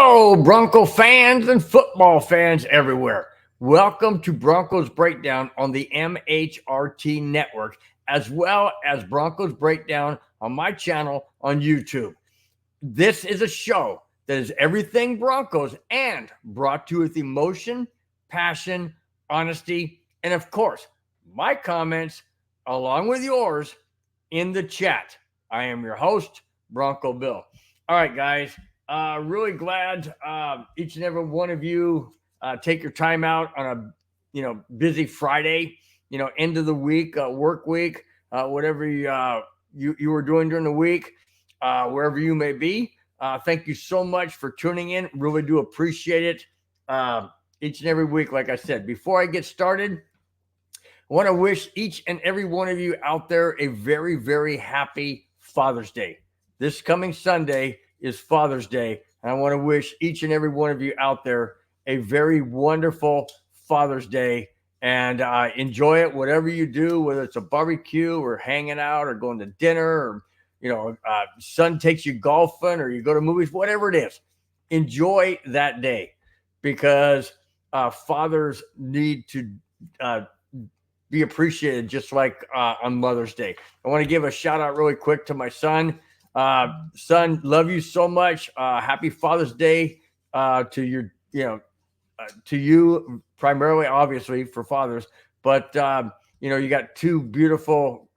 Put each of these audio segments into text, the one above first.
Hello, Bronco fans and football fans everywhere. Welcome to Broncos Breakdown on the MHRT network, as well as Broncos Breakdown on my channel on YouTube. This is a show that is everything Broncos and brought to you with emotion, passion, honesty, and of course, my comments along with yours in the chat. I am your host, Bronco Bill. All right, guys. Really glad each and every one of you take your time out on a busy Friday, end of the week, work week, whatever you were doing during the week, wherever you may be. Thank you so much for tuning in. Really do appreciate it each and every week. Like I said, before I get started, I want to wish each and every one of you out there a very, very happy Father's Day. This coming Sunday is Father's Day, and I want to wish each and every one of you out there a very wonderful Father's Day, and enjoy it, whatever you do, whether it's a barbecue or hanging out or going to dinner, or son takes you golfing or you go to movies, whatever it is. Enjoy that day, because fathers need to be appreciated, just like on Mother's Day. I want to give a shout out really quick to my son. Son, love you so much. Happy Father's Day to your, to you primarily, obviously for fathers, but you got two beautiful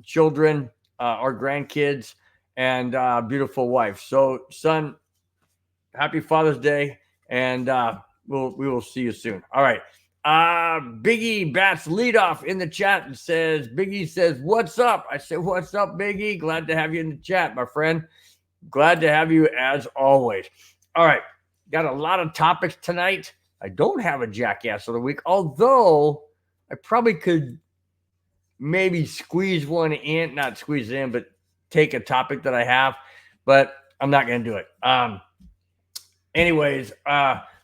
children, our grandkids, and beautiful wife. So, son, happy Father's Day, and we will see you soon. All right. Biggie Bats leadoff in the chat and says, Biggie says, what's up? I said, what's up, Biggie? Glad to have you in the chat, my friend. Glad to have you as always. All right. Got a lot of topics tonight. I don't have a jackass of the week, although I probably could maybe squeeze one in, not squeeze it in, but take a topic that I have, but I'm not going to do it. Anyways,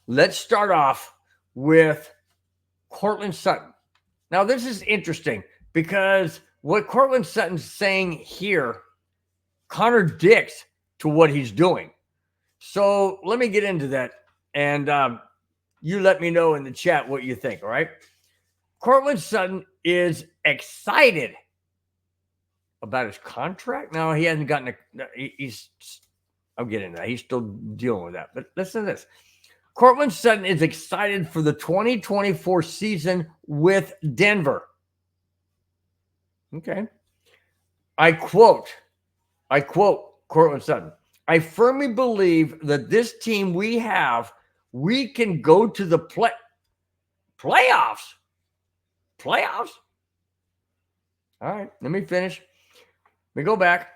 let's start off with Courtland Sutton. Now, this is interesting because what Courtland Sutton's saying here contradicts to what he's doing. So let me get into that, and you let me know in the chat what you think, all right? Courtland Sutton is excited about his contract. Now, he hasn't gotten I'm getting that. He's still dealing with that. But listen to this. Courtland Sutton is excited for the 2024 season with Denver. Okay. I quote Courtland Sutton. I firmly believe that this team we can go to the playoffs. Playoffs? All right, let me finish. Let me go back.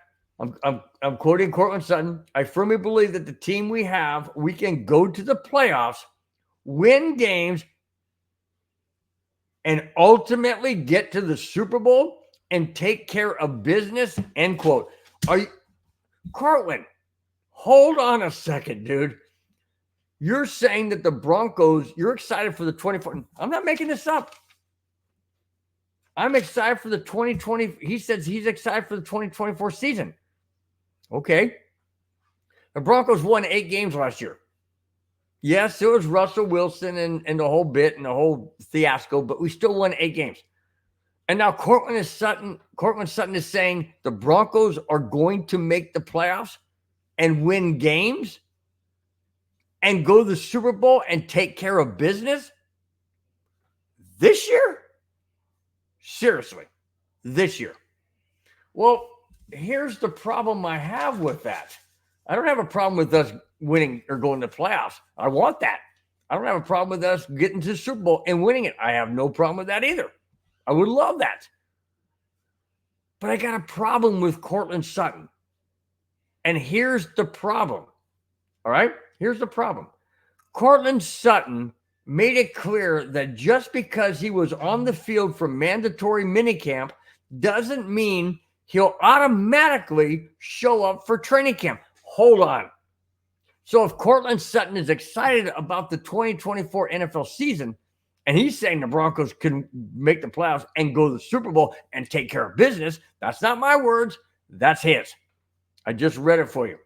I'm quoting Courtland Sutton. I firmly believe that the team we can go to the playoffs, win games, and ultimately get to the Super Bowl and take care of business, end quote. Courtland, hold on a second, dude. You're saying that the Broncos, you're excited for the 24. I'm not making this up. I'm excited for the 2020. He says he's excited for the 2024 season. Okay. The Broncos won 8 games last year. Yes, it was Russell Wilson and the whole bit and the whole fiasco, but we still won 8 games. And now Courtland Sutton is saying the Broncos are going to make the playoffs and win games and go to the Super Bowl and take care of business this year? Seriously, this year. Well, here's the problem I have with that. I don't have a problem with us winning or going to playoffs. I want that. I don't have a problem with us getting to the Super Bowl and winning it. I have no problem with that either. I would love that. But I got a problem with Courtland Sutton. And here's the problem. All right? Here's the problem. Courtland Sutton made it clear that just because he was on the field for mandatory minicamp doesn't mean he'll automatically show up for training camp. Hold on. So if Courtland Sutton is excited about the 2024 NFL season, and he's saying the Broncos can make the playoffs and go to the Super Bowl and take care of business, that's not my words. That's his. I just read it for you.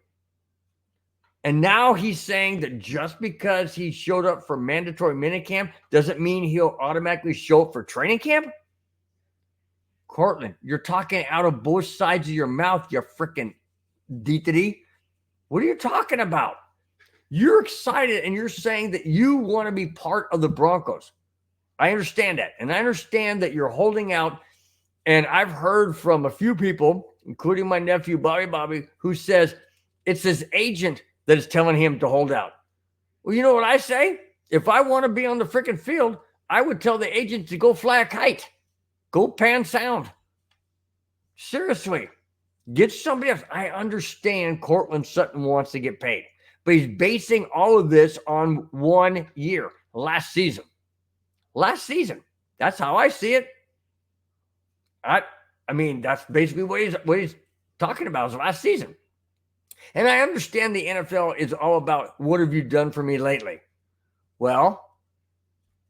And now he's saying that just because he showed up for mandatory minicamp doesn't mean he'll automatically show up for training camp? Cortland, you're talking out of both sides of your mouth, you freaking deity. What are you talking about? You're excited and you're saying that you want to be part of the Broncos. I understand that. And I understand that you're holding out. And I've heard from a few people, including my nephew, Bobby, who says it's his agent that is telling him to hold out. Well, you know what I say? If I want to be on the freaking field, I would tell the agent to go fly a kite. Go pan sound. Seriously. Get somebody else. I understand Courtland Sutton wants to get paid, but he's basing all of this on 1 year, last season. Last season. That's how I see it. I mean, that's basically what he's talking about is last season. And I understand the NFL is all about what have you done for me lately? Well,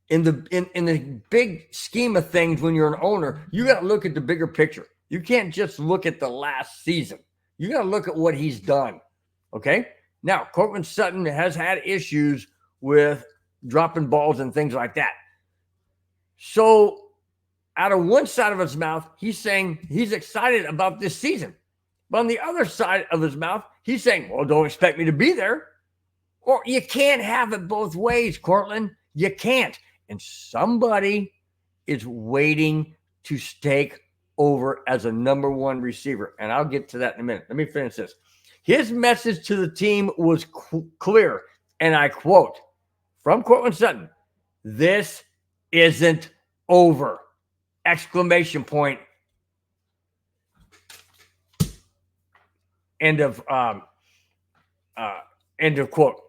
in the big scheme of things, when you're an owner, you got to look at the bigger picture. You can't just look at the last season. You got to look at what he's done. Okay? Now, Courtland Sutton has had issues with dropping balls and things like that. So, out of one side of his mouth, he's saying he's excited about this season. But on the other side of his mouth, he's saying, well, don't expect me to be there. Or you can't have it both ways, Courtland. You can't. And somebody is waiting to take over as a number one receiver. And I'll get to that in a minute. Let me finish this. His message to the team was clear. And I quote from Courtland Sutton, "This isn't over." Exclamation point. End of quote.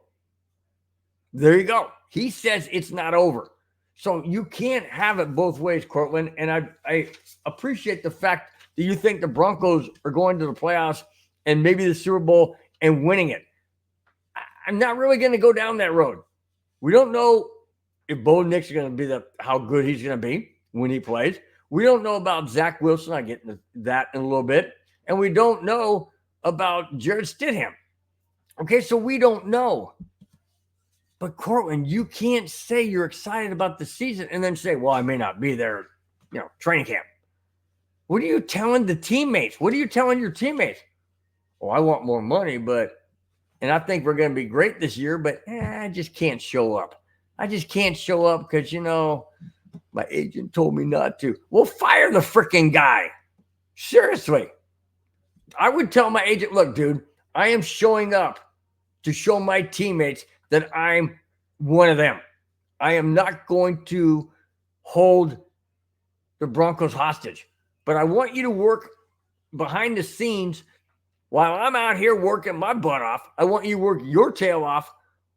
There you go. He says it's not over. So you can't have it both ways, Courtland. And I appreciate the fact that you think the Broncos are going to the playoffs and maybe the Super Bowl and winning it. I'm not really going to go down that road. We don't know if Bo Nix is going to be how good he's going to be when he plays. We don't know about Zach Wilson. I'll get into that in a little bit. And we don't know about Jared Stidham. Okay, so we don't know. But Courtland, you can't say you're excited about the season and then say, well, I may not be there, training camp. What are you telling the teammates? What are you telling your teammates? Oh, I want more money, and I think we're going to be great this year, but I just can't show up. I just can't show up because, my agent told me not to. Well, fire the freaking guy. Seriously. I would tell my agent, look, dude, I am showing up to show my teammates that I'm one of them. I am not going to hold the Broncos hostage, but I want you to work behind the scenes while I'm out here working my butt off. I want you to work your tail off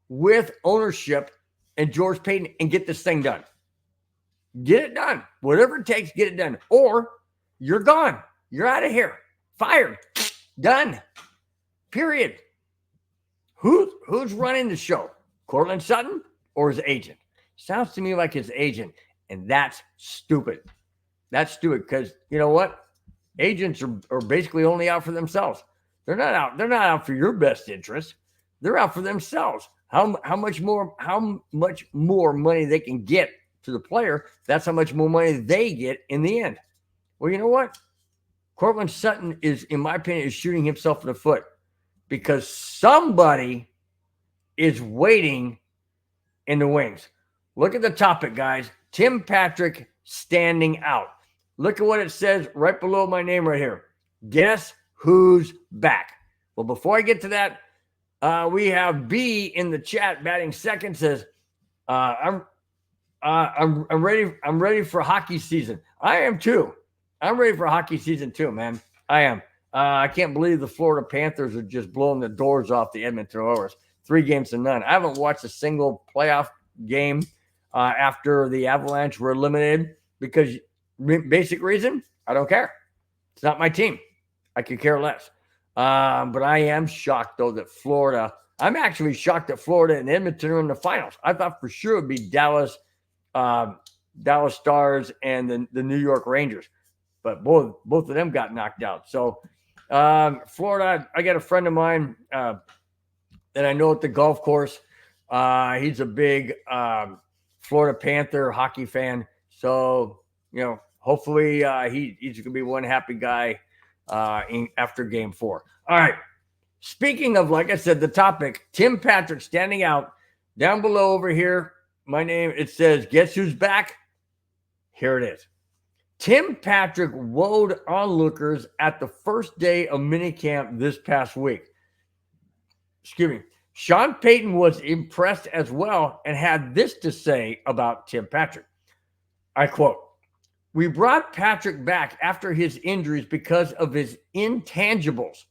with ownership and George Payton and get this thing done. Get it done. Whatever it takes, get it done. Or you're gone. You're out of here. Fired. Done. Period. Who's running the show? Courtland Sutton or his agent? Sounds to me like his agent, and that's stupid. That's stupid because you know what? Agents are basically only out for themselves. They're not out for your best interest. They're out for themselves. How much more money they can get to the player, that's how much more money they get in the end. Well, you know what? Courtland Sutton is, in my opinion, is shooting himself in the foot because somebody is waiting in the wings. Look at the topic, guys. Tim Patrick standing out. Look at what it says right below my name right here. Guess who's back? Well, before I get to that, we have B in the chat batting second. Says, I'm ready. I'm ready for hockey season. I am too. I'm ready for hockey season too, man. I am. I can't believe the Florida Panthers are just blowing the doors off the Edmonton Oilers. 3-0. I haven't watched a single playoff game after the Avalanche were eliminated because basic reason, I don't care. It's not my team. I could care less. But I am shocked, though, that Florida – I'm actually shocked that Florida and Edmonton are in the finals. I thought for sure it would be Dallas Stars and the New York Rangers. But both of them got knocked out. So Florida, I got a friend of mine, and I know at the golf course, he's a big Florida Panther hockey fan. So, hopefully he's going to be one happy guy after game 4. All right. Speaking of, like I said, the topic, Tim Patrick standing out down below over here. My name, it says, guess who's back? Here it is. Tim Patrick wowed onlookers at the first day of minicamp this past week. Excuse me. Sean Payton was impressed as well and had this to say about Tim Patrick. I quote, "We brought Patrick back after his injuries because of his intangibles.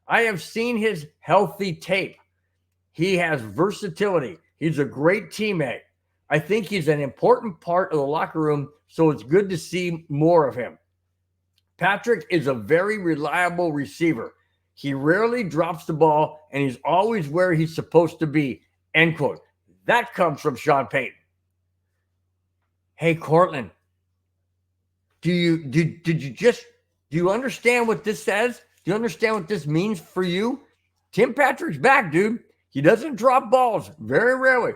I have seen his healthy tape. He has versatility. He's a great teammate. I think he's an important part of the locker room, so it's good to see more of him. Patrick is a very reliable receiver. He rarely drops the ball, and he's always where he's supposed to be." End quote. That comes from Sean Payton. Hey, Cortland, do you understand what this says? Do you understand what this means for you? Tim Patrick's back, dude. He doesn't drop balls, very rarely.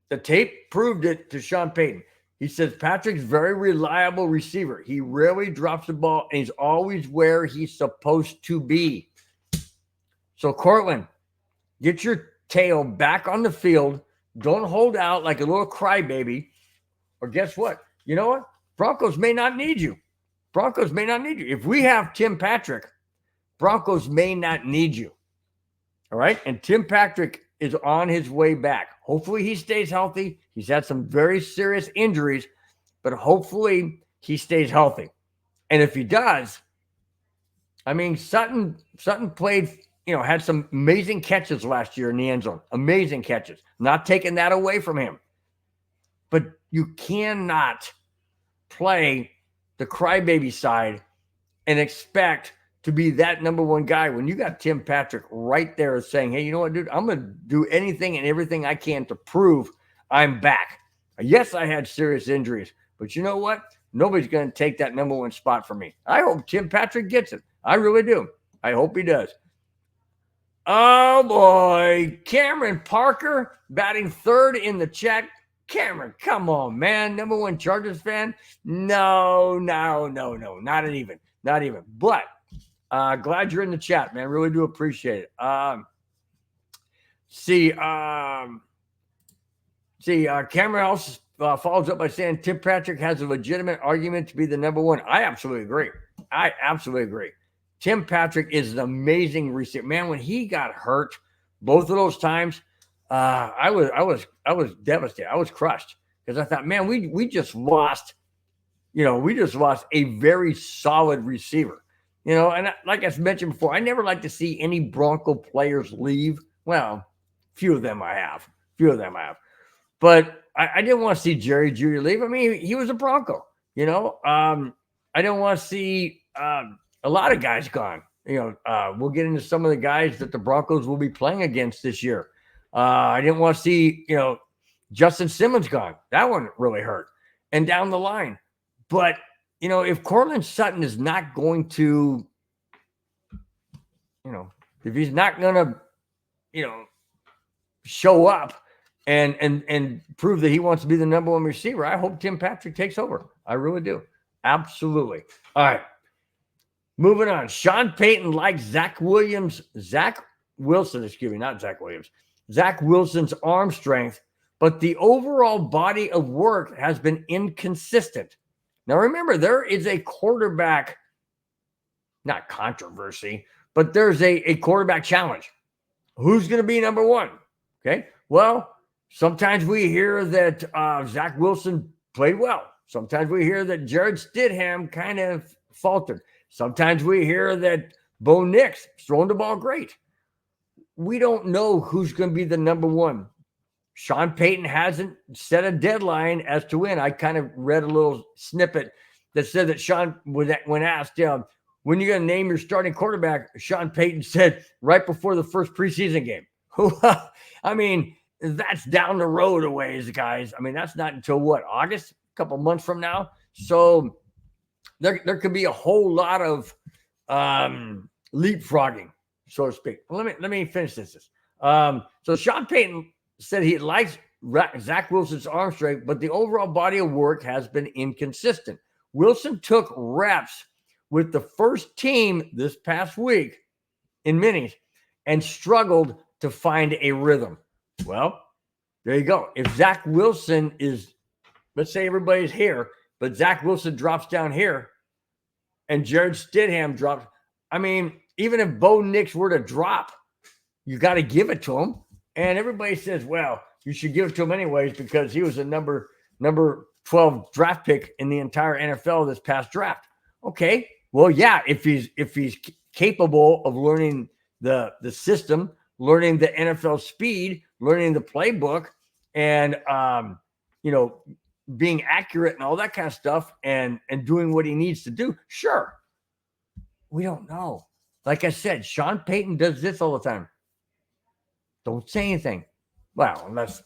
The tape proved it to Sean Payton. He says Patrick's very reliable receiver. He rarely drops the ball, and he's always where he's supposed to be. So, Cortland, get your tail back on the field. Don't hold out like a little crybaby. Or guess what? You know what? Broncos may not need you. Broncos may not need you. If we have Tim Patrick, Broncos may not need you. All right? And Tim Patrick is on his way back. Hopefully he stays healthy. He's had some very serious injuries, but hopefully he stays healthy. And if he does, I mean, Sutton played, had some amazing catches last year in the end zone. Amazing catches. Not taking that away from him. But you cannot play the crybaby side and expect to be that number one guy when you got Tim Patrick right there saying, hey, you know what, dude, I'm going to do anything and everything I can to prove I'm back. Yes, I had serious injuries, but you know what? Nobody's going to take that number one spot from me. I hope Tim Patrick gets it. I really do. I hope he does. Oh, boy. Cameron Parker batting third in the chat. Cameron, come on, man. Number one Chargers fan? No. Not even. But glad you're in the chat, man. Really do appreciate it. Cameron also follows up by saying Tim Patrick has a legitimate argument to be the number one. I absolutely agree. Tim Patrick is an amazing receiver. Man, when he got hurt both of those times, I was devastated. I was crushed because I thought, man, we just lost a very solid receiver. And like I mentioned before, I never like to see any Bronco players leave. Well, few of them I have. But I didn't want to see Jerry Jeudy leave. I mean, he was a Bronco, I didn't want to see a lot of guys gone. We'll get into some of the guys that the Broncos will be playing against this year. I didn't want to see, Justin Simmons gone. That one really hurt. And down the line. But, if Courtland Sutton is not going to, if he's not going to, show up and prove that he wants to be the number one receiver, I hope Tim Patrick takes over. I really do. Absolutely. All right. Moving on. Sean Payton likes Zach Wilson's arm strength, but the overall body of work has been inconsistent. Now, remember, there is a quarterback, not controversy, but there's a quarterback challenge. Who's going to be number one? Okay. Well, sometimes we hear that Zach Wilson played well. Sometimes we hear that Jared Stidham kind of faltered. Sometimes we hear that Bo Nix throwing the ball great. We don't know who's going to be the number one. Sean Payton hasn't set a deadline as to when. I kind of read a little snippet that said that Sean, when asked, when are you going to name your starting quarterback, Sean Payton said right before the first preseason game. I mean, that's down the road a ways, guys. I mean, that's not until what, August? A couple months from now. So there could be a whole lot of leapfrogging, so to speak. Let me finish this. So Sean Payton said he likes Zach Wilson's arm strength, but the overall body of work has been inconsistent. Wilson took reps with the first team this past week in minis and struggled to find a rhythm. Well, there you go. If Zach Wilson is, let's say everybody's here, but Zach Wilson drops down here and Jared Stidham drops. I mean, even if Bo Nix were to drop, you got to give it to him. And everybody says, well, you should give it to him anyways because he was a number 12 draft pick in the entire NFL this past draft. Okay. Well, yeah, if he's capable of learning the system, learning the NFL speed, learning the playbook, and being accurate and all that kind of stuff, and doing what he needs to do, sure. We don't know. Like I said, Sean Payton does this all the time. Don't say anything. Well, unless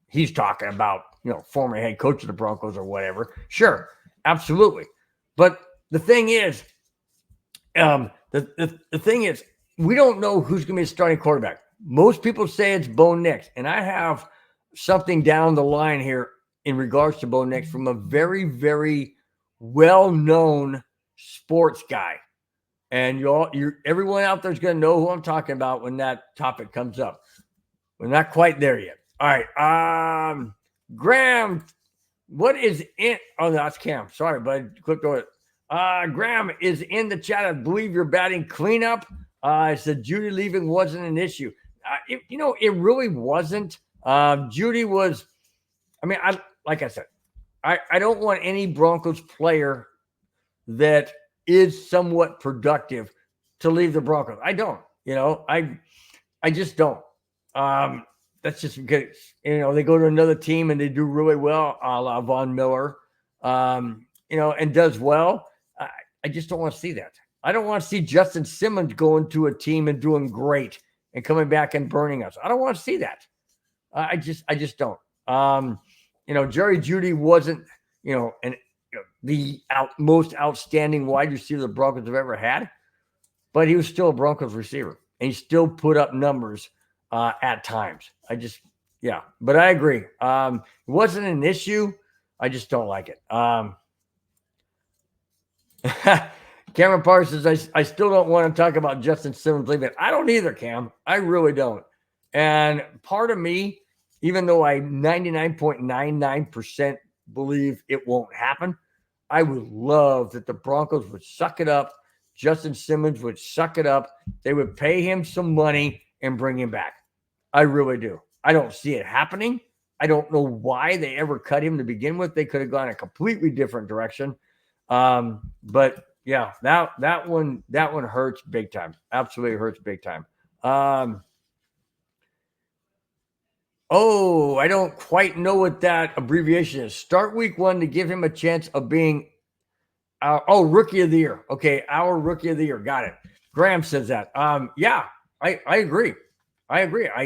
he's talking about, former head coach of the Broncos or whatever. Sure, absolutely. But the thing is, the thing is, we don't know who's going to be a starting quarterback. Most people say it's Bo Nix, and I have something down the line here in regards to Bo Nix from a very, very well-known sports guy. And everyone out there is going to know who I'm talking about when that topic comes up. We're not quite there yet. All right. Graham, what is in? Oh, that's Cam. Sorry, bud. Clicked over it. Graham is in the chat. I believe you're batting cleanup. I said Judy leaving wasn't an issue. It really wasn't. Judy was, like I said, I don't want any Broncos player that is somewhat productive to leave the Broncos. I don't, I just don't. That's just because, they go to another team and they do really well, a la Von Miller, and does well. I just don't want to see that. I don't want to see Justin Simmons going to a team and doing great and coming back and burning us. I don't want to see that. I just don't. Jerry Jeudy wasn't, the most outstanding wide receiver the Broncos have ever had, but he was still a Broncos receiver, and he still put up numbers at times. But I agree. It wasn't an issue. I just don't like it. Cameron Parsons, I still don't want to talk about Justin Simmons leaving. I don't either, Cam. I really don't. And part of me, even though I 99.99% believe it won't happen, I would love that the Broncos would suck it up. Justin Simmons would suck it up. They would pay him some money and bring him back. I really do. I don't see it happening. I don't know why they ever cut him to begin with. They could have gone a completely different direction. But yeah, that one hurts big time. Absolutely hurts big time. I don't quite know what that abbreviation is. Start week 1 to give him a chance of being rookie of the year. Okay, our rookie of the year. Got it. Graham says that. Yeah, I agree. I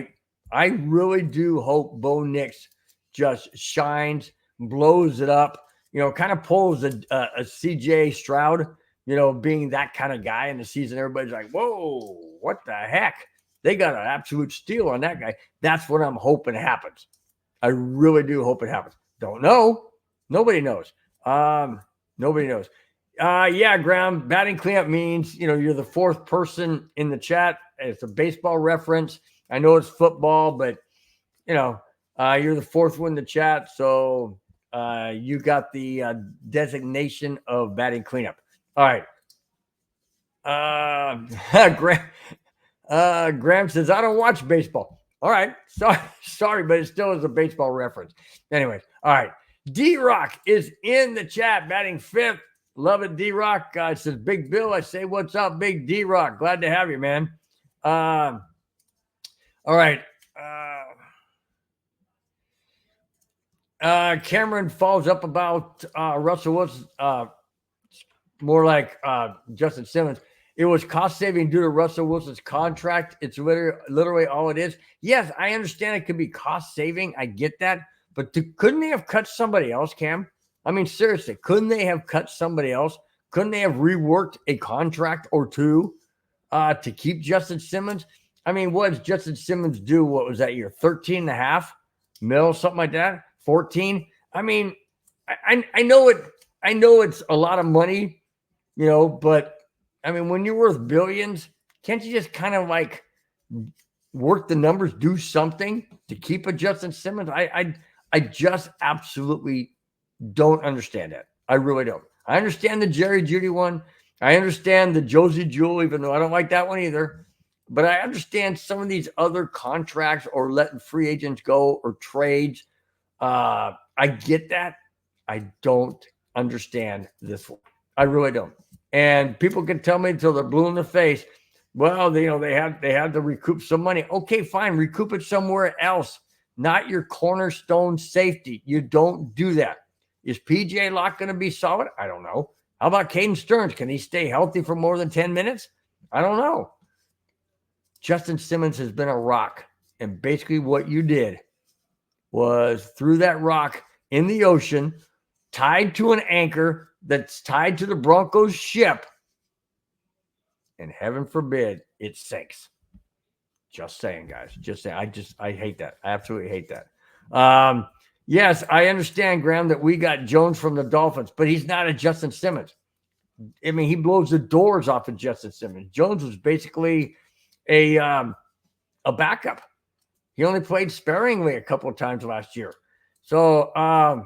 really do hope Bo Nix just shines, blows it up, kind of pulls a CJ Stroud, being that kind of guy in the season. Everybody's like, whoa, what the heck? They got an absolute steal on that guy. That's what I'm hoping happens. I really do hope it happens. Don't know. Nobody knows. Nobody knows. Yeah, Graham, batting cleanup means, you're the fourth person in the chat. It's a baseball reference. I know it's football, but, you're the fourth one in the chat. So you got the designation of batting cleanup. All right. Graham says, I don't watch baseball. All right. Sorry, but it still is a baseball reference. Anyways. All right. D-Rock is in the chat, batting fifth. Love it, D-Rock. Says, Big Bill. I say, what's up, Big D-Rock? Glad to have you, man. All right. Cameron follows up about Russell Wilson, more like Justin Simmons. It was cost saving due to Russell Wilson's contract. It's literally all it is. Yes, I understand it could be cost saving. I get that. But couldn't they have cut somebody else, Cam? I mean, seriously, couldn't they have cut somebody else? Couldn't they have reworked a contract or two to keep Justin Simmons? I mean, what does Justin Simmons do? What was that year? 13.5 mil, something like that? 14. I mean, I know it. I know it's a lot of money, but I mean, when you're worth billions, can't you just kind of like work the numbers, do something to keep a Justin Simmons? I just absolutely don't understand that. I really don't. I understand the Jerry Jeudy one. I understand the Josie Jewell, even though I don't like that one either. But I understand some of these other contracts or letting free agents go or trades. I get that. I don't understand this one. I really don't. And people can tell me until they're blue in the face, well, they had to recoup some money. Okay, fine, recoup it somewhere else. Not your cornerstone safety. You don't do that. Is PJ Locke going to be solid? I don't know. How about Caden Stearns? Can he stay healthy for more than 10 minutes? I don't know. Justin Simmons has been a rock. And basically what you did was threw that rock in the ocean, tied to an anchor that's tied to the Broncos ship. And heaven forbid it sinks. Just saying, guys. Just saying. I hate that. I absolutely hate that. Yes, I understand, Graham, that we got Jones from the Dolphins, but he's not a Justin Simmons. I mean, he blows the doors off of Justin Simmons. Jones was basically a backup. He only played sparingly a couple of times last year. So, I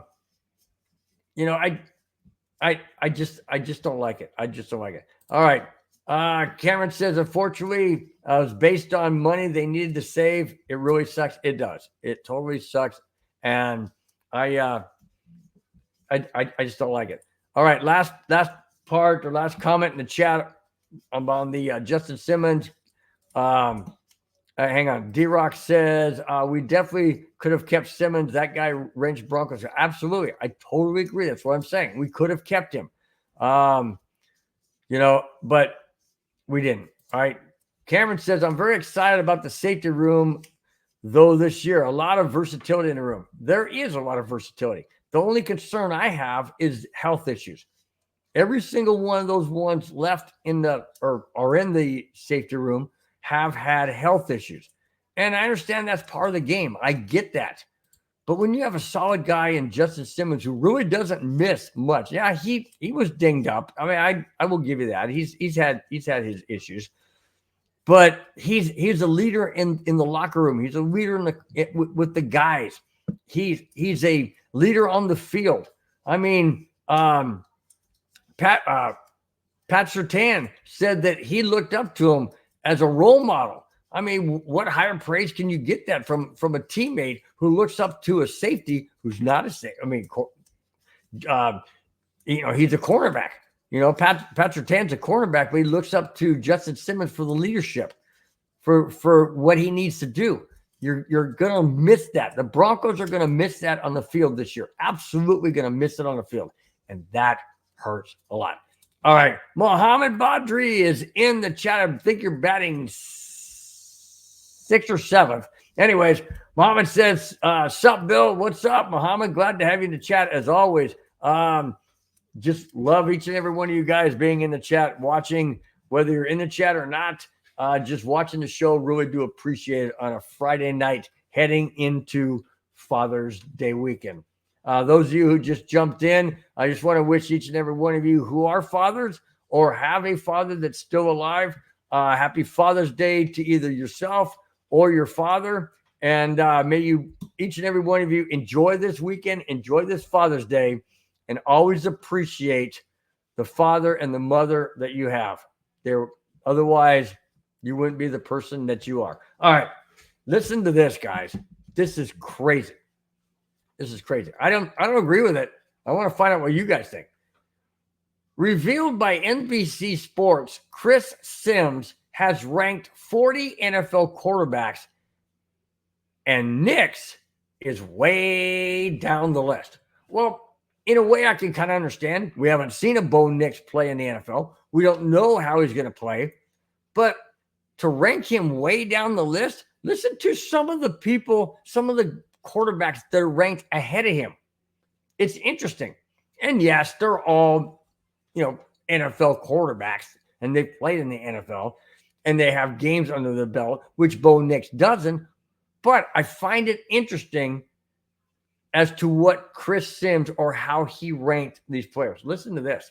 just don't like it. I just don't like it. All right. Cameron says, unfortunately, it was based on money they needed to save. It really sucks. It does. It totally sucks. And I just don't like it. All right. Last part or last comment in the chat about the Justin Simmons. Hang on. D-Rock says, we definitely could have kept Simmons. That guy wrenched Broncos. Absolutely. I totally agree. That's what I'm saying. We could have kept him. But we didn't. All right. Cameron says, I'm very excited about the safety room, though, this year. A lot of versatility in the room. There is a lot of versatility. The only concern I have is health issues. Every single one of those ones left in the safety room have had health issues. And I understand that's part of the game. I get that. But when you have a solid guy in Justin Simmons who really doesn't miss much, yeah, he was dinged up. I mean, I will give you that. He's had his issues, but he's a leader in the locker room. He's a leader with the guys. He's a leader on the field. I mean, Pat Surtain said that he looked up to him as a role model. I mean, what higher praise can you get that from a teammate who looks up to a safety who's not a safety? I mean, he's a cornerback. Pat Surtain's a cornerback, but he looks up to Justin Simmons for the leadership, for what he needs to do. You're going to miss that. The Broncos are going to miss that on the field this year. Absolutely going to miss it on the field. And that hurts a lot. All right. Mohammed Badri is in the chat. I think you're batting 6th or 7th. Anyways, Mohammed says, sup, Bill? What's up, Mohammed? Glad to have you in the chat as always. Just love each and every one of you guys being in the chat, watching, whether you're in the chat or not. Just watching the show. Really do appreciate it on a Friday night heading into Father's Day weekend. Those of you who just jumped in, I just want to wish each and every one of you who are fathers or have a father that's still alive, happy Father's Day to either yourself or your father. And may you, each and every one of you, enjoy this weekend, enjoy this Father's Day, and always appreciate the father and the mother that you have. Otherwise, you wouldn't be the person that you are. All right, listen to this, guys. This is crazy. This is crazy. I don't agree with it. I want to find out what you guys think. Revealed by NBC Sports, Chris Sims has ranked 40 NFL quarterbacks, and Nix is way down the list. Well, in a way, I can kind of understand. We haven't seen a Bo Nix play in the NFL. We don't know how he's going to play. But to rank him way down the list, listen to some of the people, some of the quarterbacks that are ranked ahead of him. It's interesting. And yes, they're all, NFL quarterbacks, and they've played in the NFL. and they have games under the belt, which Bo Nix doesn't. But I find it interesting as to what Chris Sims or how he ranked these players. Listen to this.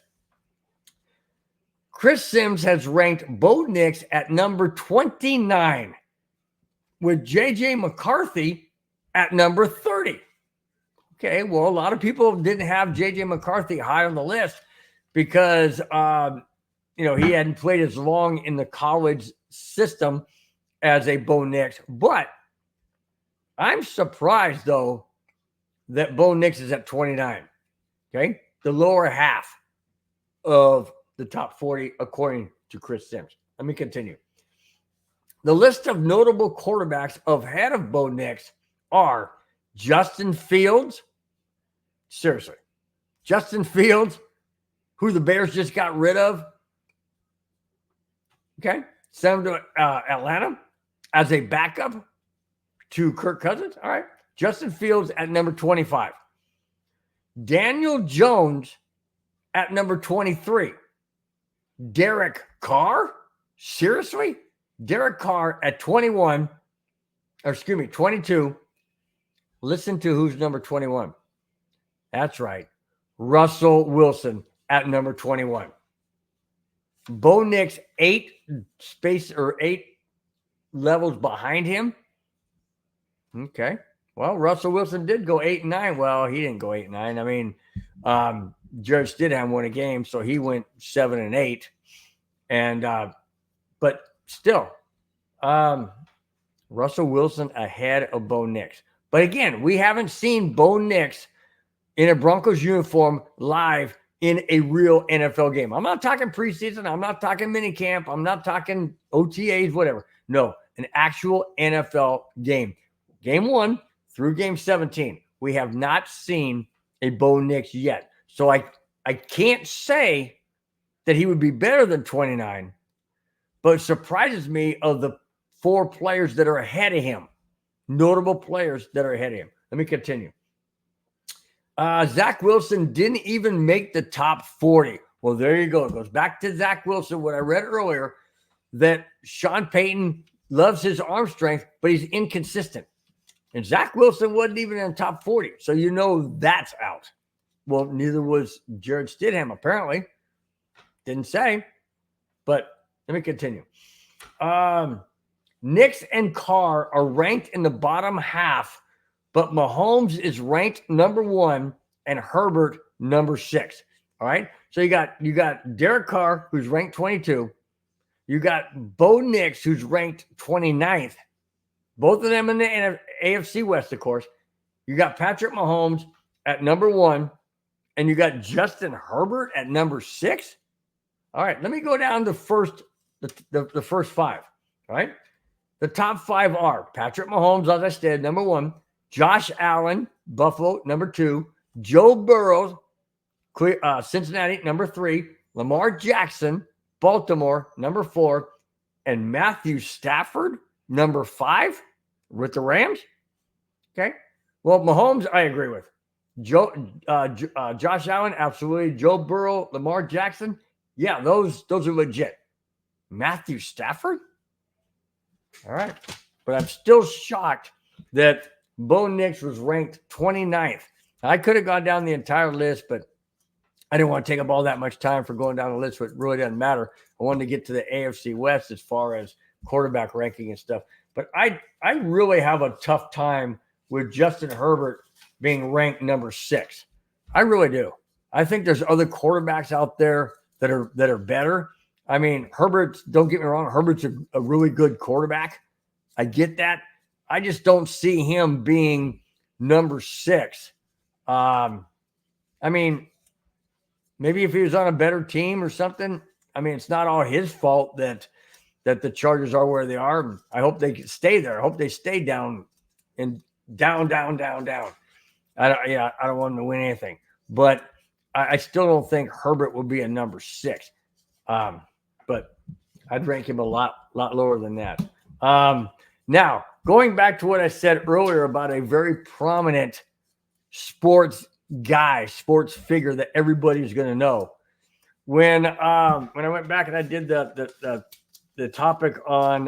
Chris Sims has ranked Bo Nix at number 29, with J.J. McCarthy at number 30. Okay, well, a lot of people didn't have J.J. McCarthy high on the list because, he hadn't played as long in the college system as a Bo Nix. But I'm surprised, though, that Bo Nix is at 29. Okay, the lower half of the top 40, according to Chris Sims. Let me continue. The list of notable quarterbacks ahead of Bo Nix are Justin Fields. Seriously, Justin Fields, who the Bears just got rid of. Okay, sent him to Atlanta as a backup to Kirk Cousins. All right, Justin Fields at number 25. Daniel Jones at number 23. Derek Carr? Seriously? Derek Carr at 22. Listen to who's number 21. That's right. Russell Wilson at number 21. Bo Nix 8 levels behind him. Okay. Well, Russell Wilson did go 8 and 9. Well, he didn't go 8 and 9. I mean, Jared Stidham won a game, so he went 7 and 8. And but still, Russell Wilson ahead of Bo Nix. But again, we haven't seen Bo Nix in a Broncos uniform live in a real NFL game. I'm not talking preseason. I'm not talking minicamp. I'm not talking OTAs, whatever. No, an actual NFL game. Game 1 through game 17. We have not seen a Bo Nix yet. So I can't say that he would be better than 29, but it surprises me of the 4 players that are ahead of him, notable players that are ahead of him. Let me continue. Zach Wilson didn't even make the top 40. Well, there you go. It goes back to Zach Wilson, what I read earlier, that Sean Payton loves his arm strength, but he's inconsistent. And Zach Wilson wasn't even in the top 40. So you know that's out. Well, neither was Jared Stidham, apparently. Didn't say. But let me continue. Nix and Carr are ranked in the bottom half, but Mahomes is ranked number 1 and Herbert number 6. All right. So you got Derek Carr, who's ranked 22. You got Bo Nix, who's ranked 29th. Both of them in the AFC West, of course. You got Patrick Mahomes at number 1, and you got Justin Herbert at number 6. All right, let me go down the first 5. All right. The top 5 are Patrick Mahomes, as I said, number 1. Josh Allen, Buffalo, number 2. Joe Burrow, Cincinnati, number 3. Lamar Jackson, Baltimore, number 4. And Matthew Stafford, number 5 with the Rams. Okay. Well, Mahomes, I agree with. Josh Allen, absolutely. Joe Burrow, Lamar Jackson. Yeah, those are legit. Matthew Stafford? All right. But I'm still shocked that Bo Nix was ranked 29th. I could have gone down the entire list, but I didn't want to take up all that much time for going down the list, so it really doesn't matter. I wanted to get to the AFC West as far as quarterback ranking and stuff. But I really have a tough time with Justin Herbert being ranked number 6. I really do. I think there's other quarterbacks out there that are better. I mean, don't get me wrong, Herbert's a really good quarterback. I get that. I just don't see him being number 6. I mean, maybe if he was on a better team or something. I mean, it's not all his fault that the Chargers are where they are. I hope they stay there. I hope they stay down and down. I don't want them to win anything, but I still don't think Herbert will be a number 6. But I'd rank him a lot lower than that. Now, going back to what I said earlier about a very prominent sports figure that everybody's going to know. When I went back and I did the the topic on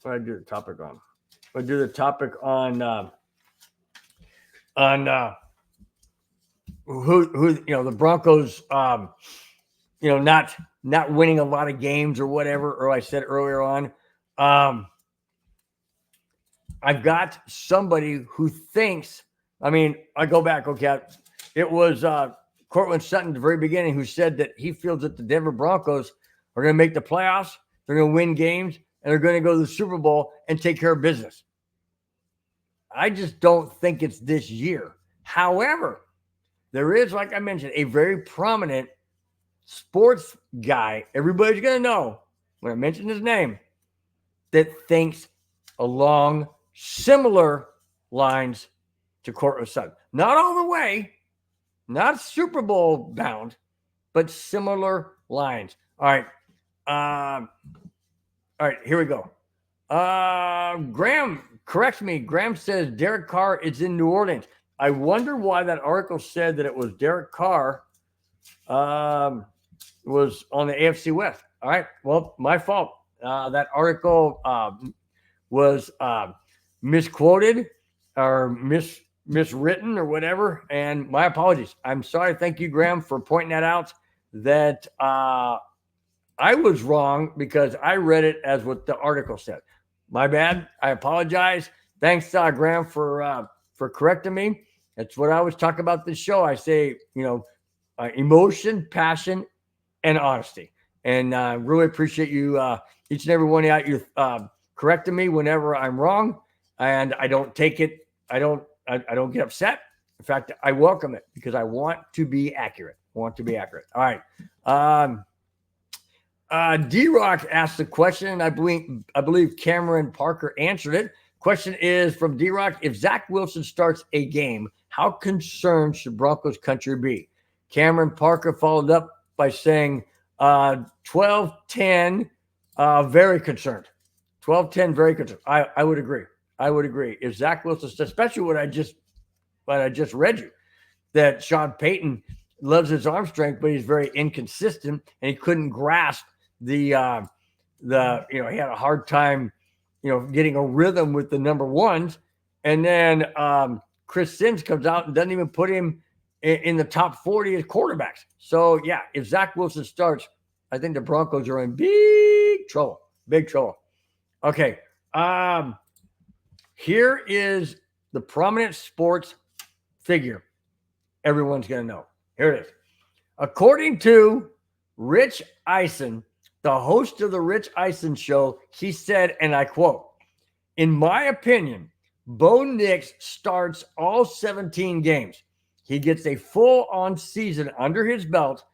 what I do the topic on. I do the topic on who the Broncos not winning a lot of games or whatever, or I said earlier on. I've got somebody who thinks, I go back, okay, it was Cortland Sutton at the very beginning who said that he feels that the Denver Broncos are going to make the playoffs, they're going to win games, and they're going to go to the Super Bowl and take care of business. I just don't think it's this year. However, there is, like I mentioned, a very prominent sports guy, everybody's going to know when I mention his name, that thinks along similar lines to Cortland Sutton. Not all the way, not Super Bowl bound, but similar lines. All right, here we go. Graham corrects me. Graham says Derek Carr is in New Orleans. I wonder why that article said that it was Derek Carr was on the AFC West. All right, well, my fault. That article was misquoted or miswritten or whatever, and my apologies. I'm sorry. Thank you, Graham, for pointing that out. That I was wrong because I read it as what the article said. My bad. I apologize. Thanks, Graham, for correcting me. That's what I always talk about this show. I say, emotion, passion, and honesty. And I really appreciate you, each and every one of you, correcting me whenever I'm wrong. And I don't take it. I don't get upset. In fact, I welcome it because I want to be accurate. All right. D-Rock asked the question. I believe Cameron Parker answered it. Question is from D-Rock. If Zach Wilson starts a game, how concerned should Broncos country be? Cameron Parker followed up by saying 12-10, very concerned. 12-10, very concerned. I would agree. If Zach Wilson, especially what I just read you, that Sean Payton loves his arm strength, but he's very inconsistent, and he couldn't grasp the he had a hard time, getting a rhythm with the number ones. And then Chris Sims comes out and doesn't even put him in the top 40 as quarterbacks. So yeah, if Zach Wilson starts, I think the Broncos are in big trouble. Okay. Here is the prominent sports figure everyone's going to know. Here it is. According to Rich Eisen, the host of the Rich Eisen Show, he said, and I quote, "In my opinion, Bo Nix starts all 17 games. He gets a full-on season under his belt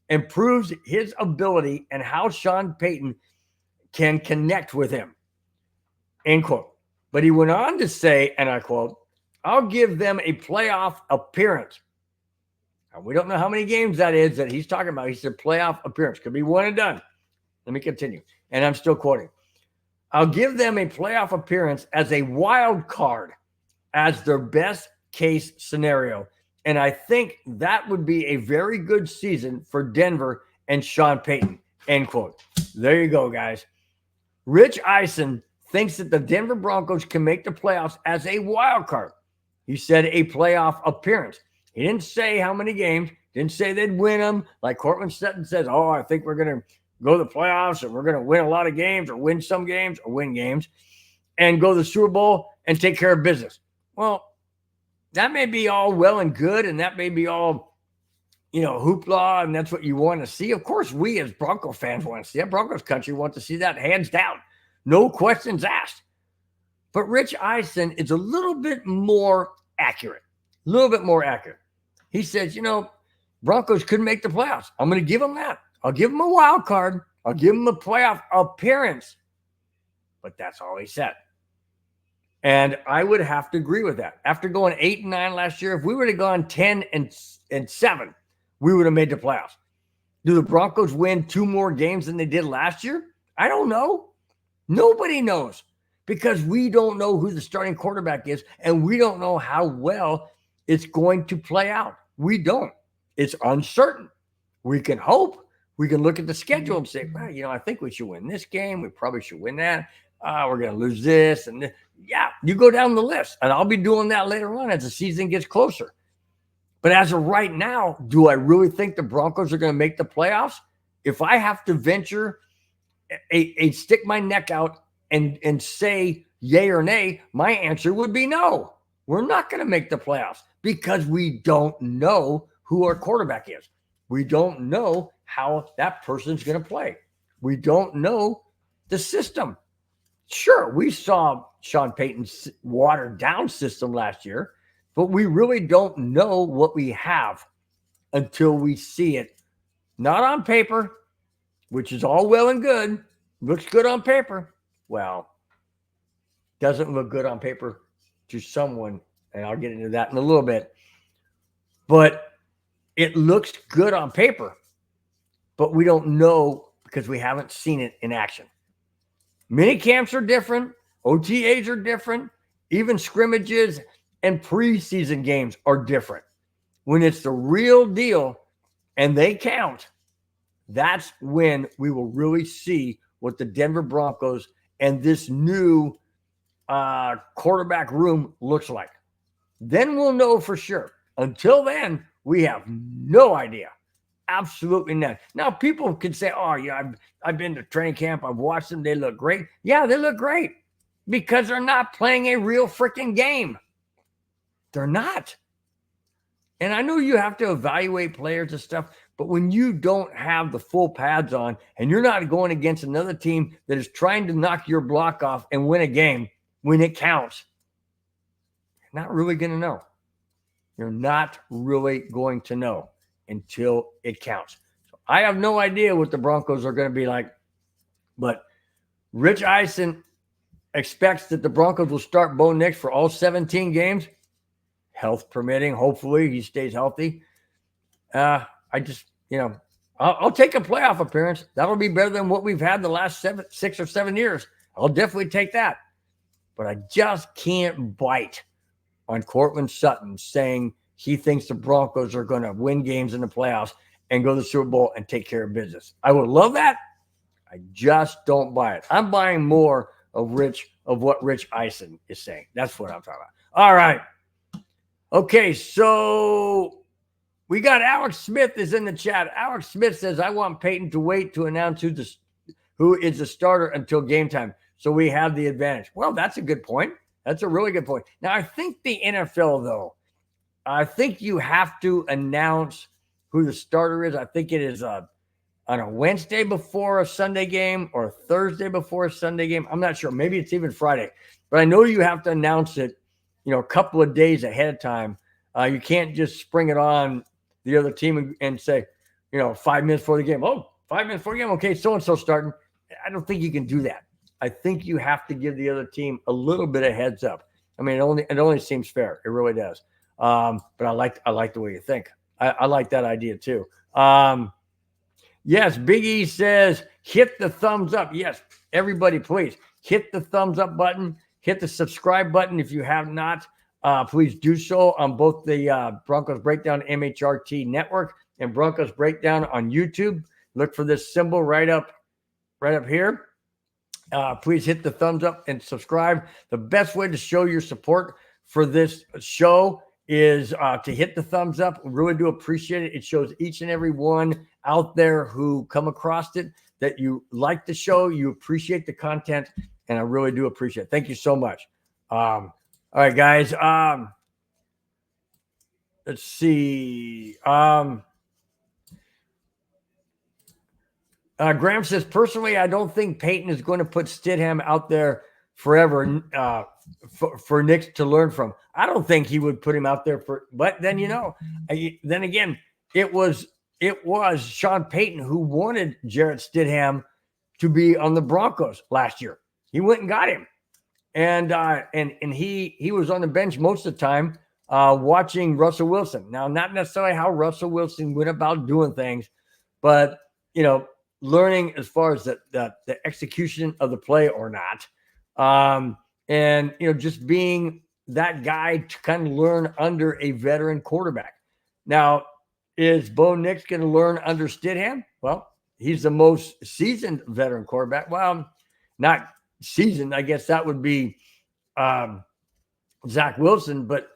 and proves his ability and how Sean Payton can connect with him." End quote. But he went on to say, and I quote, "I'll give them a playoff appearance." Now, we don't know how many games that is that he's talking about. He said playoff appearance. Could be one and done. Let me continue. And I'm still quoting. "I'll give them a playoff appearance as a wild card as their best case scenario. And I think that would be a very good season for Denver and Sean Payton." End quote. There you go, guys. Rich Eisen thinks that the Denver Broncos can make the playoffs as a wild card. He said a playoff appearance. He didn't say how many games, didn't say they'd win them. Like Cortland Sutton says, I think we're going to go to the playoffs and we're going to win a lot of games or win some games or win games and go to the Super Bowl and take care of business. Well, that may be all well and good, and that may be all, hoopla, and that's what you want to see. Of course, we as Bronco fans want to see that. Broncos country want to see that hands down. No questions asked. But Rich Eisen is a little bit more accurate. He says, Broncos couldn't make the playoffs. I'm going to give them that. I'll give them a wild card. I'll give them a playoff appearance. But that's all he said. And I would have to agree with that. After going 8-9 last year, if we would have gone 10-7, we would have made the playoffs. Do the Broncos win 2 more games than they did last year? I don't know. Nobody knows because we don't know who the starting quarterback is, and we don't know how well it's going to play out. We don't. It's uncertain. We can hope, We can look at the schedule and say, well, I think we should win this game. We probably should win that. We're going to lose this. And yeah, you go down the list. And I'll be doing that later on as the season gets closer. But as of right now, do I really think the Broncos are going to make the playoffs? If I have to venture stick my neck out and say yay or nay, my answer would be no. We're not going to make the playoffs because we don't know who our quarterback is. We don't know how that person's going to play. We don't know the system. Sure, we saw Sean Payton's watered down system last year, but we really don't know what we have until we see it. Not on paper, which is all well and good. Looks good on paper. Well, doesn't look good on paper to someone, and I'll get into that in a little bit. But it looks good on paper, but we don't know because we haven't seen it in action. Mini camps are different. OTAs are different. Even scrimmages and preseason games are different. When it's the real deal and they count, that's when we will really see what the Denver Broncos and this new quarterback room looks like. Then we'll know for sure. Until then, we have no idea. Absolutely none. Now, people can say, oh, yeah, I've been to training camp. I've watched them. They look great. Yeah, they look great because they're not playing a real freaking game. They're not. And I know you have to evaluate players and stuff, but when you don't have the full pads on and you're not going against another team that is trying to knock your block off and win a game when it counts, you're not really going to know. You're not really going to know until it counts. So I have no idea what the Broncos are going to be like, but Rich Eisen expects that the Broncos will start Bo Nix for all 17 games, health permitting. Hopefully he stays healthy. I'll take a playoff appearance. That'll be better than what we've had the last 6 or 7 years. I'll definitely take that. But I just can't bite on Courtland Sutton saying he thinks the Broncos are going to win games in the playoffs and go to the Super Bowl and take care of business. I would love that. I just don't buy it. I'm buying more of what Rich Eisen is saying. That's what I'm talking about. All right. Okay, so we got Alex Smith is in the chat. Alex Smith says, I want Peyton to wait to announce who is the starter until game time, so we have the advantage. Well, that's a good point. That's a really good point. Now, I think the NFL, though, I think you have to announce who the starter is. I think it is on a Wednesday before a Sunday game or a Thursday before a Sunday game. I'm not sure. Maybe it's even Friday. But I know you have to announce it, a couple of days ahead of time. You can't just spring it on the other team and say, 5 minutes before the game. Oh, 5 minutes before the game. Okay, so-and-so starting. I don't think you can do that. I think you have to give the other team a little bit of heads up. I mean, it only seems fair. It really does. But I like the way you think. I like that idea too. Yes, Big E says, hit the thumbs up. Yes, everybody, please hit the thumbs up button. Hit the subscribe button if you have not. Please do so on both the Broncos Breakdown MHRT Network and Broncos Breakdown on YouTube. Look for this symbol right up here. Please hit the thumbs up and subscribe. The best way to show your support for this show is to hit the thumbs up. We really do appreciate it. It shows each and every one out there who come across it that you like the show, you appreciate the content, and I really do appreciate it. Thank you so much. All right, guys. Let's see. Graham says, personally, I don't think Peyton is going to put Stidham out there forever for Nix to learn from. I don't think he would put him out there but then, then again, it was Sean Payton who wanted Jarrett Stidham to be on the Broncos last year. He went and got him. And he was on the bench most of the time watching Russell Wilson. Now, not necessarily how Russell Wilson went about doing things, but, learning as far as the execution of the play or not. And, just being that guy to kind of learn under a veteran quarterback. Now, is Bo Nix going to learn under Stidham? Well, he's the most seasoned veteran quarterback. Well, not seasoned. I guess that would be Zach Wilson, but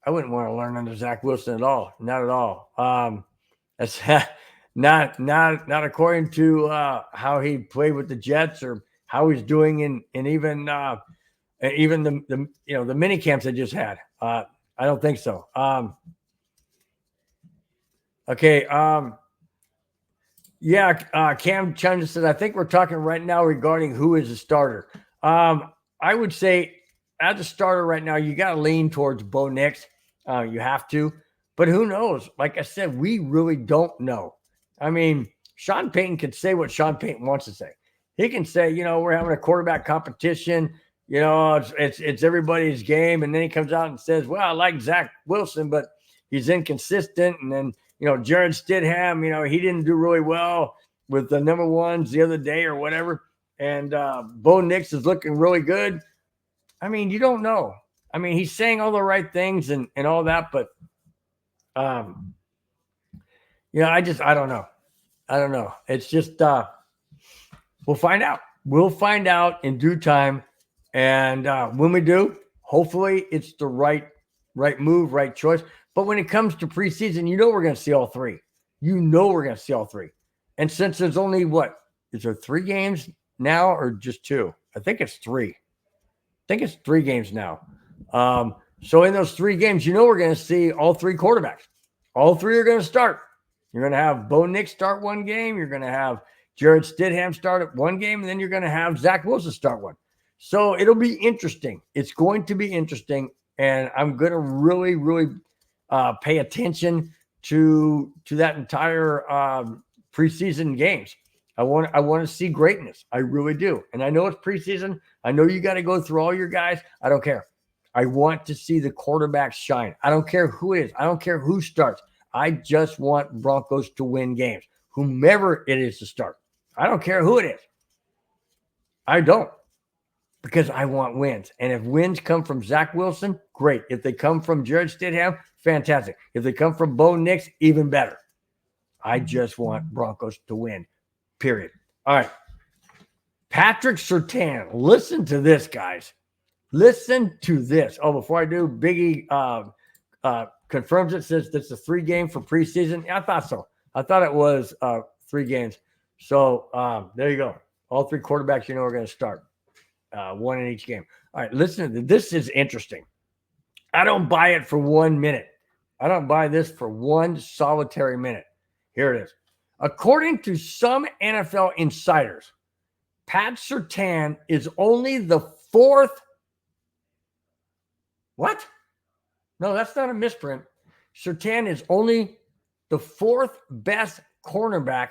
I wouldn't want to learn under Zach Wilson at all. Not at all. That's not according to how he played with the Jets or how he's doing in even the mini camps I just had. I don't think so. Okay. Cam Chun says, I think we're talking right now regarding who is a starter. I would say as a starter right now, you got to lean towards Bo Nix. You have to. But who knows? Like I said, we really don't know. I mean, Sean Payton can say what Sean Payton wants to say. He can say, we're having a quarterback competition. It's everybody's game. And then he comes out and says, well, I like Zach Wilson, but he's inconsistent. And then, Jared Stidham, he didn't do really well with the number ones the other day or whatever. And Bo Nix is looking really good. I mean, you don't know. I mean, he's saying all the right things and all that, but I don't know. I don't know. It's just we'll find out. We'll find out in due time. And when we do, hopefully it's the right move, right choice. But when it comes to preseason, we're going to see all three. We're going to see all three. And since there's only is there 3 games now or just 2? I think it's 3. I think it's 3 games now. So in those 3 games, we're going to see all 3 quarterbacks. All 3 are going to start. You're going to have Bo Nix start one game. You're going to have Jared Stidham start at one game, and then you're going to have Zach Wilson start one. So it'll be interesting. It's going to be interesting, and I'm going to really, really pay attention to that entire preseason games. I want to see greatness. I really do. And I know it's preseason. I know you got to go through all your guys. I don't care. I want to see the quarterbacks shine. I don't care who it is. I don't care who starts. I just want Broncos to win games, whomever it is to start. I don't care who it is. I don't, because I want wins. And if wins come from Zach Wilson, great. If they come from Jared Stidham, fantastic. If they come from Bo Nix, even better. I just want Broncos to win, period. All right. Patrick Surtain. Listen to this, guys. Listen to this. Oh, before I do, Biggie confirms it, says it's a 3 game for preseason. Yeah, I thought so. I thought it was 3 games. So there you go. All 3 quarterbacks, are going to start. 1 in each game. All right, listen. This is interesting. I don't buy it for 1 minute. I don't buy this for 1 solitary minute. Here it is. According to some NFL insiders, Pat Surtain is only the 4th. What? No, that's not a misprint. Surtain is only the 4th best cornerback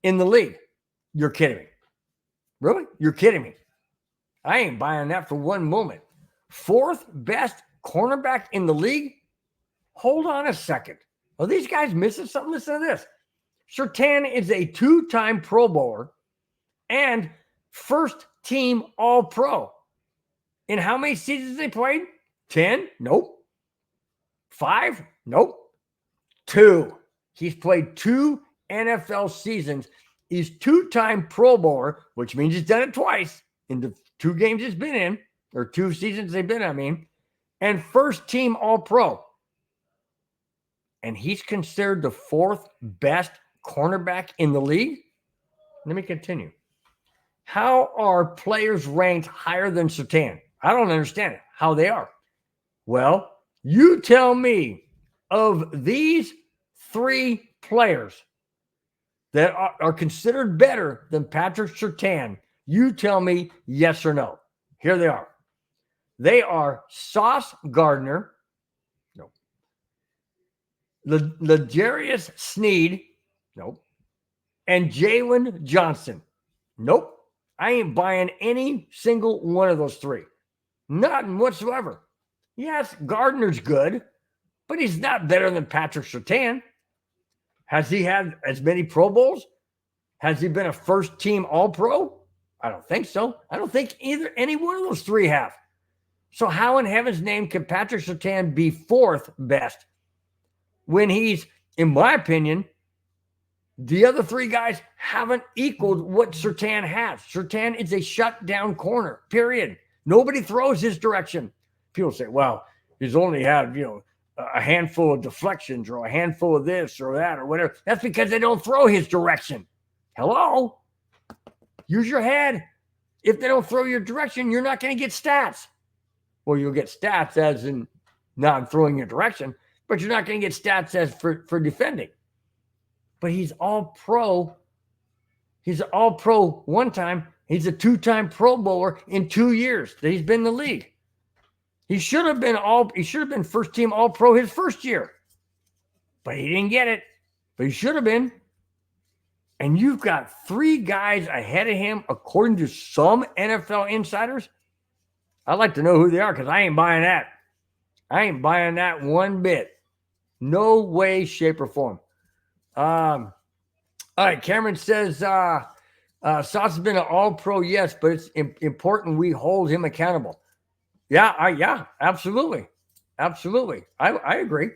in the league. You're kidding me. Really? You're kidding me. I ain't buying that for 1 moment. 4th best cornerback in the league? Hold on a second. Are these guys missing something? Listen to this. Surtain is a 2-time Pro Bowler and first-team All-Pro. In how many seasons they played? 10? Nope. 5? Nope. 2. He's played 2 NFL seasons. He's 2-time Pro Bowler, which means he's done it twice in the 2 games he's been in, or 2 seasons they've been, and first-team All-Pro. And he's considered the 4th best cornerback in the league? Let me continue. How are players ranked higher than Surtain? I don't understand it, how they are. Well, you tell me, of these 3 players that are considered better than Patrick Surtain, you tell me yes or no. Here they are. They are Sauce Gardner, nope. L'Jarius Sneed, nope. And Jalen Johnson, nope. I ain't buying any single one of those 3. Nothing whatsoever. Yes, Gardner's good, but he's not better than Patrick Surtain. Has he had as many Pro Bowls? Has he been a first-team All-Pro? I don't think so. I don't think any one of those 3 have. So how in heaven's name can Patrick Surtain be 4th best when he's, in my opinion, The other three guys haven't equaled what Surtain has. Surtain is a shutdown corner, period. Nobody throws his direction. People say, well, he's only had, a handful of deflections or a handful of this or that or whatever. That's because they don't throw his direction. Hello? Use your head. If they don't throw your direction, you're not going to get stats. Well, you'll get stats as in not throwing your direction, but you're not going to get stats as for defending. But he's all pro. He's an all pro one time. He's a two-time Pro Bowler in 2 years that he's been in the league. He should have been first team all pro his first year. But he didn't get it. But he should have been. And you've got three guys ahead of him, according to some NFL insiders. I'd like to know who they are because I ain't buying that. I ain't buying that one bit. No way, shape, or form. All right, Cameron says, Sauce has been an all-pro, yes, but it's important we hold him accountable. Yeah, absolutely. Absolutely. I agree.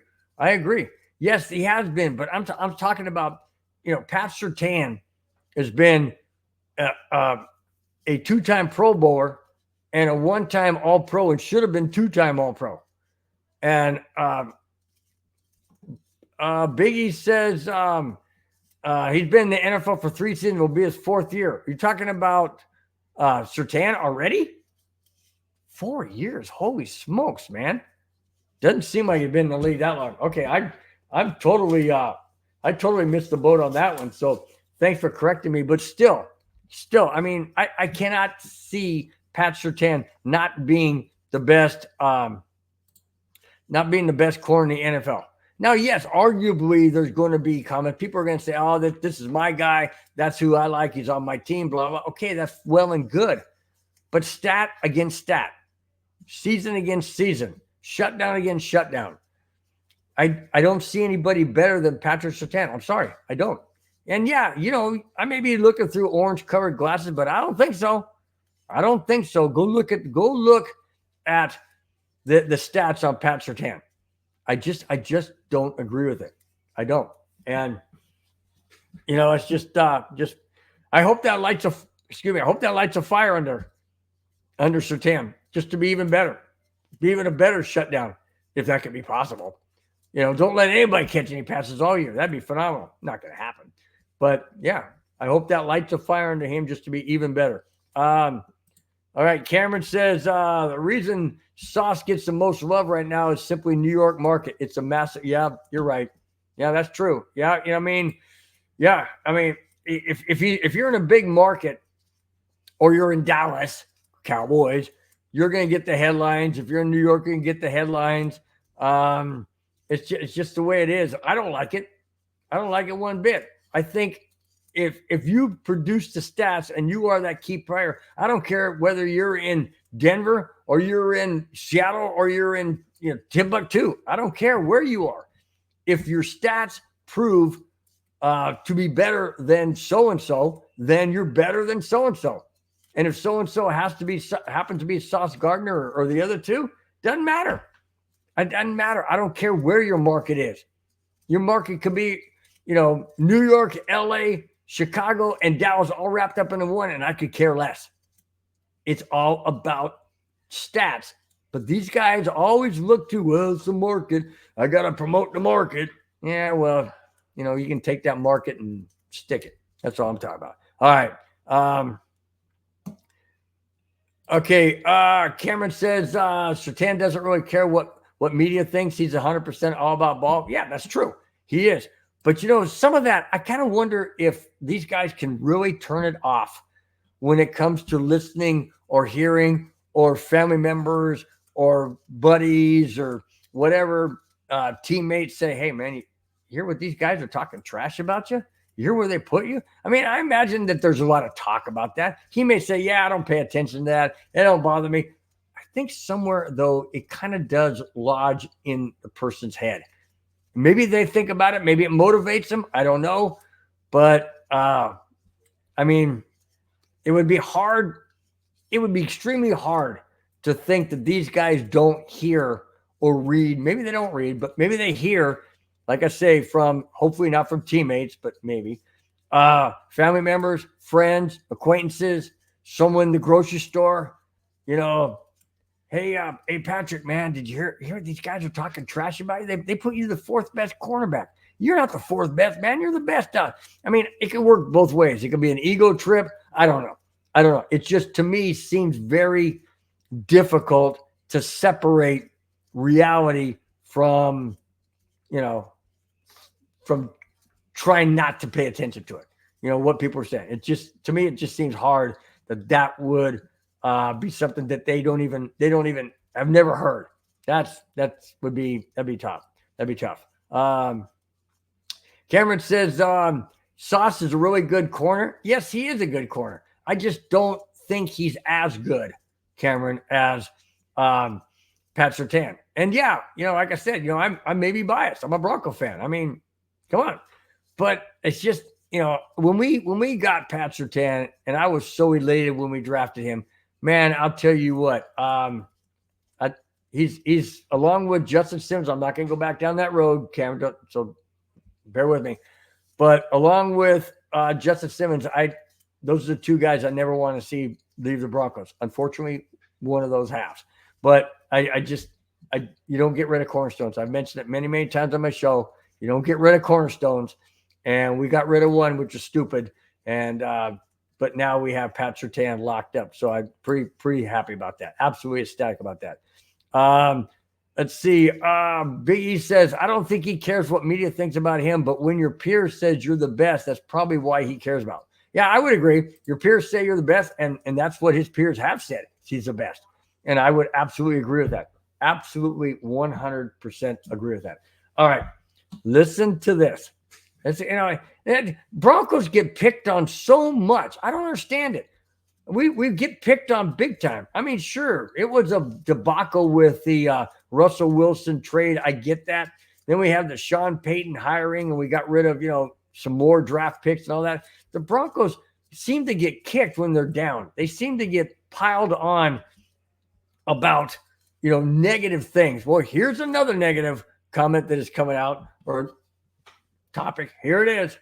Yes, he has been, but I'm talking about, Pat Surtain has been a two-time Pro Bowler and a one-time All-Pro and should have been two-time All-Pro. And Biggie says he's been in the NFL for 3 seasons. Will be his 4th year. You're talking about Surtain already? 4 years. Holy smokes, man. Doesn't seem like you've been in the league that long. Okay, I totally missed the boat on that one. So thanks for correcting me. But still, I mean, I cannot see Pat Surtain not being the best corner in the NFL. Now, yes, arguably there's going to be comments. People are going to say, oh, this is my guy. That's who I like. He's on my team, blah, blah. Okay, that's well and good. But stat against stat, season against season, shutdown against shutdown. I don't see anybody better than Patrick Surtain. I'm sorry, I don't. And yeah, I may be looking through orange-covered glasses, but I don't think so. Go look at the stats on Pat Surtain. I just don't agree with it. I don't. And it's just I hope that lights a fire under Surtain just to be even better. Be even a better shutdown if that could be possible. Don't let anybody catch any passes all year. That'd be phenomenal. Not going to happen. But yeah, I hope that lights a fire under him just to be even better. All right, Cameron says the reason Sauce gets the most love right now is simply New York market. It's a massive. Yeah, you're right. Yeah, that's true. Yeah, I mean, if you're in a big market or you're in Dallas Cowboys, you're going to get the headlines. If you're in New York, you can get the headlines. It's just the way it is. I don't like it. I don't like it one bit. I think if you produce the stats and you are that key player, I don't care whether you're in Denver or you're in Seattle or you're in Timbuktu. I don't care where you are. If your stats prove to be better than so-and-so, then you're better than so-and-so. And if so-and-so happens to be Sauce Gardner or the other two, doesn't matter. It doesn't matter. I don't care where your market is. Your market could be, New York, LA, Chicago, and Dallas all wrapped up into one, and I could care less. It's all about stats. But these guys always look to, well, it's the market. I got to promote the market. Yeah, well, you can take that market and stick it. That's all I'm talking about. All right. Okay. Cameron says Surtain doesn't really care what media thinks. He's 100% all about ball. Yeah, that's true. He is. But, some of that, I kind of wonder if these guys can really turn it off when it comes to listening or hearing or family members or buddies or whatever teammates say, hey, man, you hear what these guys are talking trash about you? You hear where they put you? I mean, I imagine that there's a lot of talk about that. He may say, yeah, I don't pay attention to that. It don't bother me. I think somewhere, though, it kind of does lodge in the person's head. Maybe they think about it. Maybe it motivates them. I don't know. But, I mean, it would be hard. It would be extremely hard to think that these guys don't hear or read. Maybe they don't read, but maybe they hear, like I say, hopefully not from teammates, but maybe family members, friends, acquaintances, someone in the grocery store, you know, hey, Patrick, man, did you hear these guys are talking trash about you? They put you the fourth best cornerback. You're not the fourth best, man. You're the best. I mean, it could work both ways. It could be an ego trip. I don't know. It just, to me, seems very difficult to separate reality from, from trying not to pay attention to it. What people are saying. To me, it just seems hard that would be something that they don't even have never heard. That'd be tough. That'd be tough. Cameron says Sauce is a really good corner. Yes, he is a good corner. I just don't think he's as good, Cameron, as Pat Surtain. And yeah, like I said, I'm maybe biased. I'm a Bronco fan. I mean, come on. But it's just, when we got Pat Surtain, and I was so elated when we drafted him, man, I'll tell you what, he's along with Justin Simmons. I'm not going to go back down that road, Cameron, so bear with me. But along with Justin Simmons, those are the two guys I never want to see leave the Broncos. Unfortunately, one of those has. But you don't get rid of cornerstones. I've mentioned it many, many times on my show. You don't get rid of cornerstones. And we got rid of one, which is stupid. And but now we have Pat Surtain locked up. So I'm pretty happy about that. Absolutely ecstatic about that. Let's see. Big E says, I don't think he cares what media thinks about him, but when your peers says you're the best, that's probably why he cares about. Yeah, I would agree. Your peers say you're the best, and that's what his peers have said. He's the best. And I would absolutely agree with that. Absolutely 100% agree with that. All right. Listen to this. Broncos get picked on so much. I don't understand it. We get picked on big time. I mean, sure, it was a debacle with the Russell Wilson trade. I get that. Then we have the Sean Payton hiring, and we got rid of, some more draft picks and all that. The Broncos seem to get kicked when they're down. They seem to get piled on about, negative things. Well, here's another negative comment that is coming out, or topic. Here it is.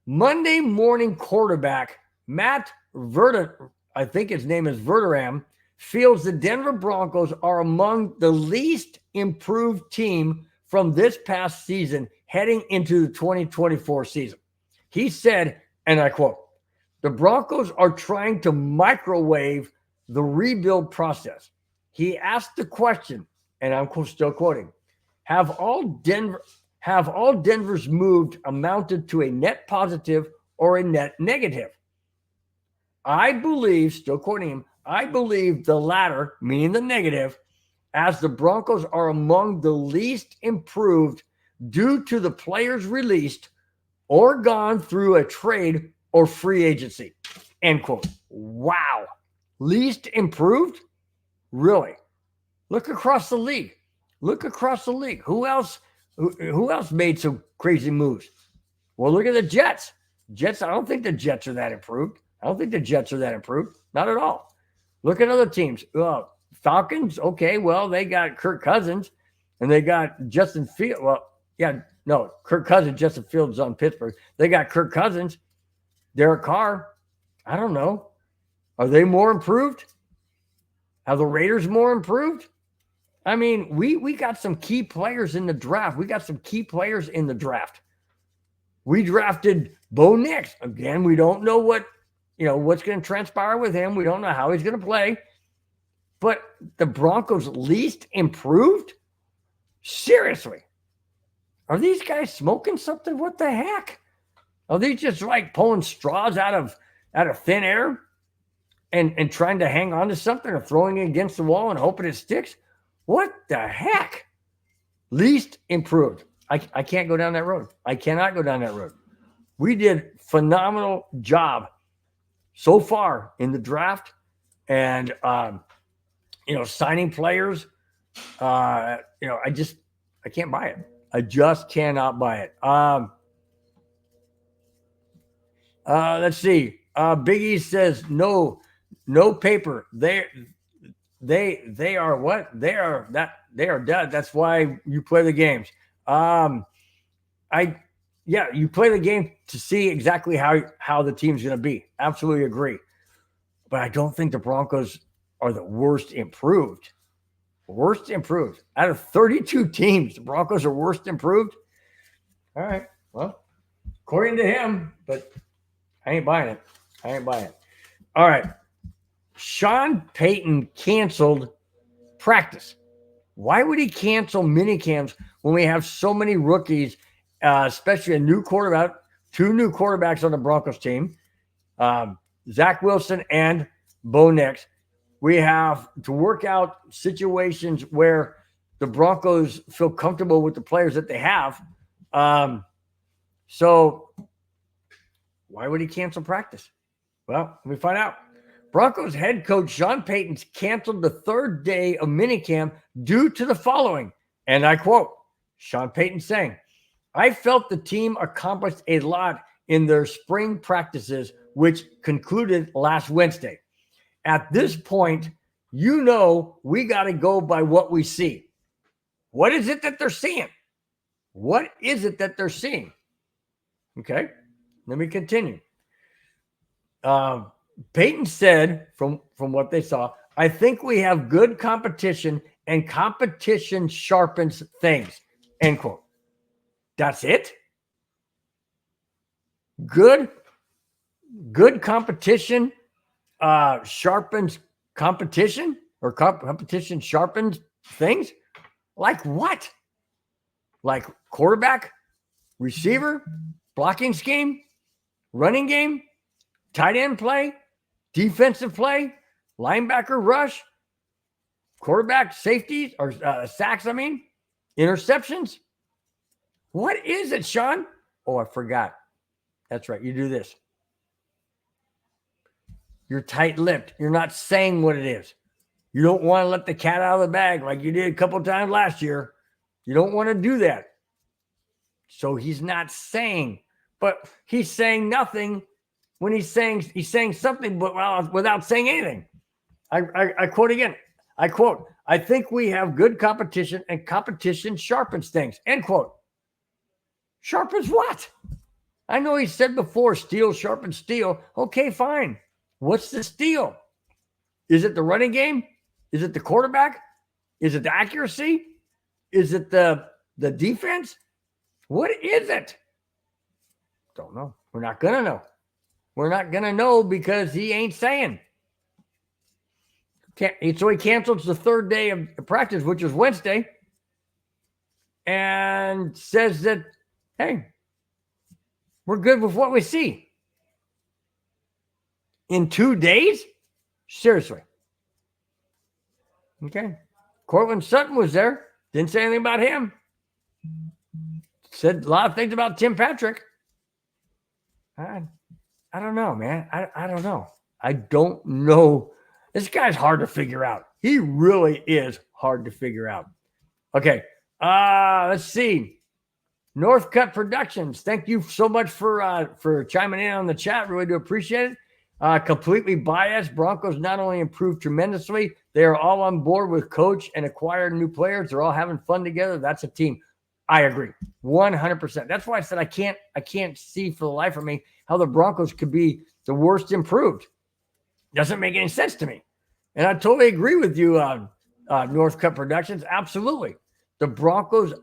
Monday morning quarterback Matt I think his name is Verderam, feels the Denver Broncos are among the least improved team from this past season heading into the 2024 season. He said, and I quote, the Broncos are trying to microwave the rebuild process. He asked the question, and I'm still quoting, have all Denver's moved amounted to a net positive or a net negative? I believe, still quoting him, I believe the latter, meaning the negative, as the Broncos are among the least improved due to the players released or gone through a trade or free agency. End quote. Wow. Least improved? Really? Look across the league. Who else made some crazy moves? Well, look at the Jets. I don't think the Jets are that improved. Not at all. Look at other teams. Falcons, okay, well, they got Kirk Cousins, and they got Justin Fields. Well, yeah, no, Kirk Cousins, Justin Fields on Pittsburgh. They got Kirk Cousins, Derek Carr. I don't know. Are they more improved? Are the Raiders more improved? I mean, we got some key players in the draft. We drafted Bo Nix. Again, we don't know what's going to transpire with him. We don't know how he's going to play. But the Broncos least improved? Seriously. Are these guys smoking something? What the heck? Are they just like pulling straws out of thin air and trying to hang on to something or throwing it against the wall and hoping it sticks? What the heck? Least improved. I can't go down that road. I cannot go down that road. We did phenomenal job so far in the draft and, signing players. I can't buy it. I just cannot buy it. Let's see. Big E says no paper. They are what? They are dead. That's why you play the games. I yeah, you play the game to see exactly how the team's going to be. Absolutely agree. But I don't think the Broncos are the worst improved. Worst improved. Out of 32 teams, the Broncos are worst improved. All right. Well, according to him, but I ain't buying it. I ain't buying it. All right. Sean Payton canceled practice. Why would he cancel mini camps when we have so many rookies, especially a new quarterback, two new quarterbacks on the Broncos team, Zach Wilson and Bo Nix? We have to work out situations where the Broncos feel comfortable with the players that they have. So why would he cancel practice? Well, let me find out. Broncos head coach Sean Payton's canceled the third day of minicamp due to the following. And I quote, Sean Payton saying, I felt the team accomplished a lot in their spring practices, which concluded last Wednesday. At this point, we got to go by what we see. What is it that they're seeing? What is it that they're seeing? Okay, let me continue. Payton said, from what they saw, I think we have good competition and competition sharpens things, end quote. That's it? Good competition sharpens competition, or competition sharpens things? Like what? Like quarterback, receiver, blocking scheme, running game, tight end play, defensive play, linebacker rush, quarterback safeties or sacks, interceptions. What is it, Sean? Oh, I forgot. That's right. You do this. You're tight-lipped. You're not saying what it is. You don't want to let the cat out of the bag like you did a couple times last year. You don't want to do that. So he's not saying, but he's saying nothing when he's saying something, but without saying anything. I quote again. I quote, I think we have good competition and competition sharpens things, end quote. Sharpens what? I know he said before, steel sharpens steel. Okay, fine. What's the steel? Is it the running game? Is it the quarterback? Is it the accuracy? Is it the defense? What is it? Don't know. We're not going to know. We're not going to know because he ain't saying. So he cancels the third day of practice, which is Wednesday, and says that, hey, we're good with what we see. In 2 days? Seriously. Okay. Cortland Sutton was there. Didn't say anything about him. Said a lot of things about Tim Patrick. I don't know, man. I don't know. I don't know. This guy's hard to figure out. He really is hard to figure out. Okay. Let's see. Northcutt Productions. Thank you so much for chiming in on the chat. Really do appreciate it. Completely biased. Broncos not only improved tremendously, they are all on board with coach and acquired new players. They're all having fun together. That's a team. I agree 100%. That's why I said I can't see for the life of me how the Broncos could be the worst improved. Doesn't make any sense to me. And I totally agree with you, Northcutt Productions. Absolutely. The Broncos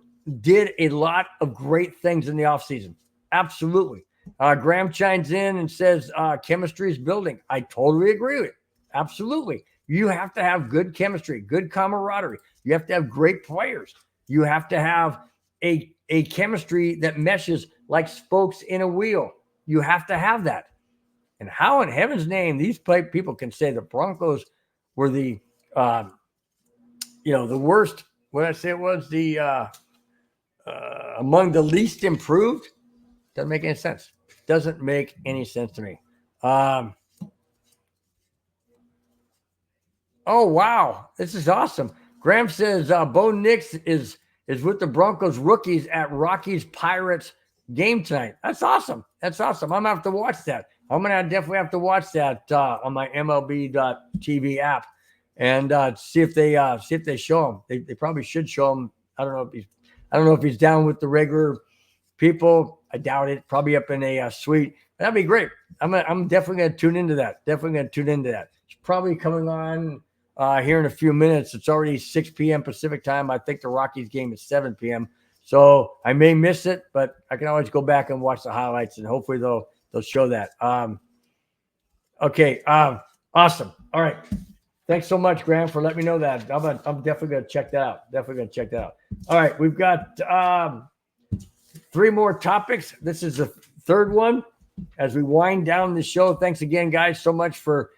did a lot of great things in the offseason. Absolutely. Graham chimes in and says chemistry is building. I totally agree with it. Absolutely. You have to have good chemistry, good camaraderie. You have to have great players. You have to have a chemistry that meshes like spokes in a wheel. You have to have that. And how in heaven's name these people can say the Broncos were the worst, what I say it was, the among the least improved? Doesn't make any sense. Doesn't make any sense to me. Oh, wow. This is awesome. Graham says Bo Nix is with the Broncos rookies at Rockies Pirates game tonight. That's awesome. That's awesome. I'm going to have to watch that. I'm going to definitely have to watch that on my MLB.TV app and see if they show him. They probably should show him. I don't know if he's down with the regular people. I doubt it. Probably up in a suite. That'd be great. I'm definitely going to tune into that. It's probably coming on here in a few minutes. It's already 6 p.m. Pacific time. I think the Rockies game is 7 p.m. So I may miss it, but I can always go back and watch the highlights, and hopefully they'll show that. Okay. Awesome. All right. Thanks so much, Graham, for letting me know that. I'm definitely going to check that out. All right. We've got 3 more topics. This is the third one as we wind down the show. Thanks again, guys, so much for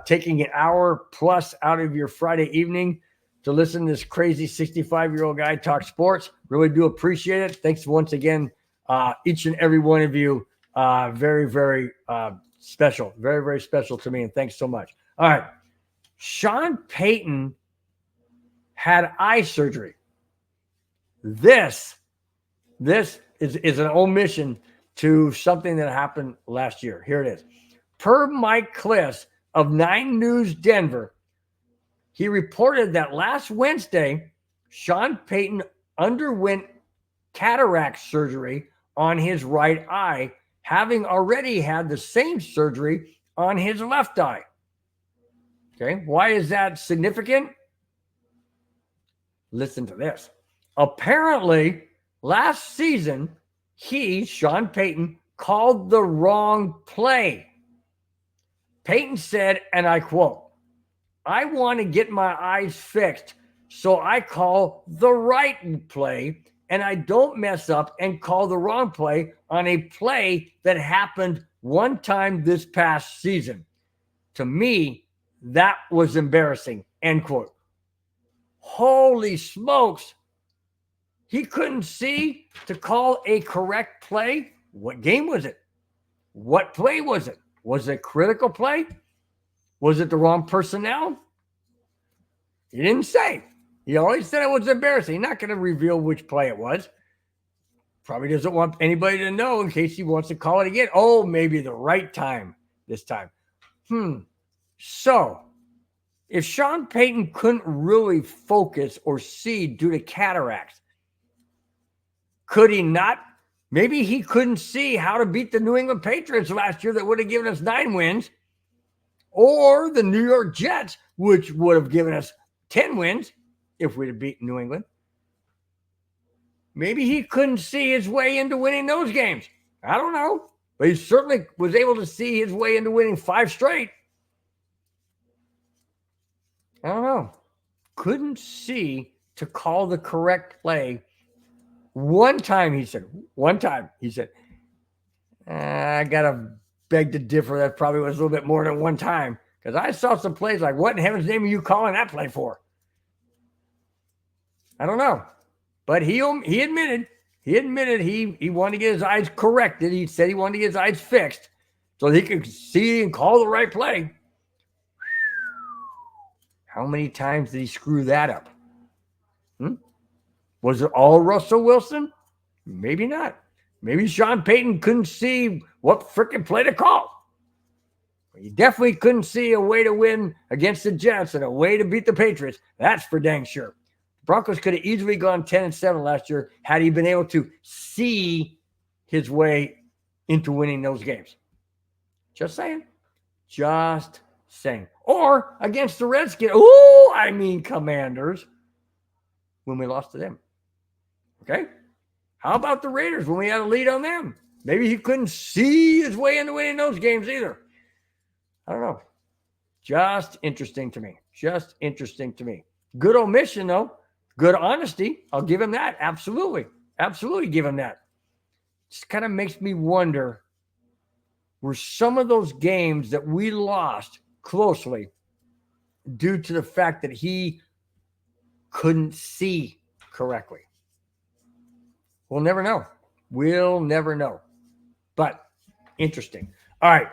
taking an hour plus out of your Friday evening to listen to this crazy 65-year-old guy talk sports. Really do appreciate it. Thanks once again, each and every one of you. Very, very special. Very, very special to me, and thanks so much. All right. Sean Payton had eye surgery. This is an omission to something that happened last year. Here it is. Per Mike Kliss of 9 News Denver, he reported that last Wednesday, Sean Payton underwent cataract surgery on his right eye, having already had the same surgery on his left eye. Okay, why is that significant? Listen to this. Apparently, last season, Sean Payton, called the wrong play. Payton said, and I quote, "I want to get my eyes fixed, so I call the right play, and I don't mess up and call the wrong play on a play that happened one time this past season. To me, that was embarrassing," end quote. Holy smokes. He couldn't see to call a correct play. What game was it? What play was it? Was it a critical play? Was it the wrong personnel? He didn't say. He always said it was embarrassing. He's not going to reveal which play it was. Probably doesn't want anybody to know in case he wants to call it again. Oh, maybe the right time this time. So, if Sean Payton couldn't really focus or see due to cataracts, could he not? Maybe he couldn't see how to beat the New England Patriots last year that would have given us 9 wins, or the New York Jets, which would have given us 10 wins if we'd have beaten New England. Maybe he couldn't see his way into winning those games. I don't know. But he certainly was able to see his way into winning 5 straight. I don't know. Couldn't see to call the correct play. One time, he said, I got to beg to differ. That probably was a little bit more than one time, because I saw some plays like, what in heaven's name are you calling that play for? I don't know. But he admitted he wanted to get his eyes corrected. He said he wanted to get his eyes fixed so he could see and call the right play. How many times did he screw that up? Was it all Russell Wilson? Maybe not. Maybe Sean Payton couldn't see what freaking play to call. He definitely couldn't see a way to win against the Jets and a way to beat the Patriots. That's for dang sure. The Broncos could have easily gone 10-7 last year had he been able to see his way into winning those games. Just saying. Or against the Redskins. Commanders, when we lost to them. Okay? How about the Raiders when we had a lead on them? Maybe he couldn't see his way into winning those games either. I don't know. Just interesting to me. Good omission, though. Good honesty. I'll give him that. Absolutely give him that. Just kind of makes me wonder, were some of those games that we lost closely due to the fact that he couldn't see correctly? We'll never know. But interesting. All right.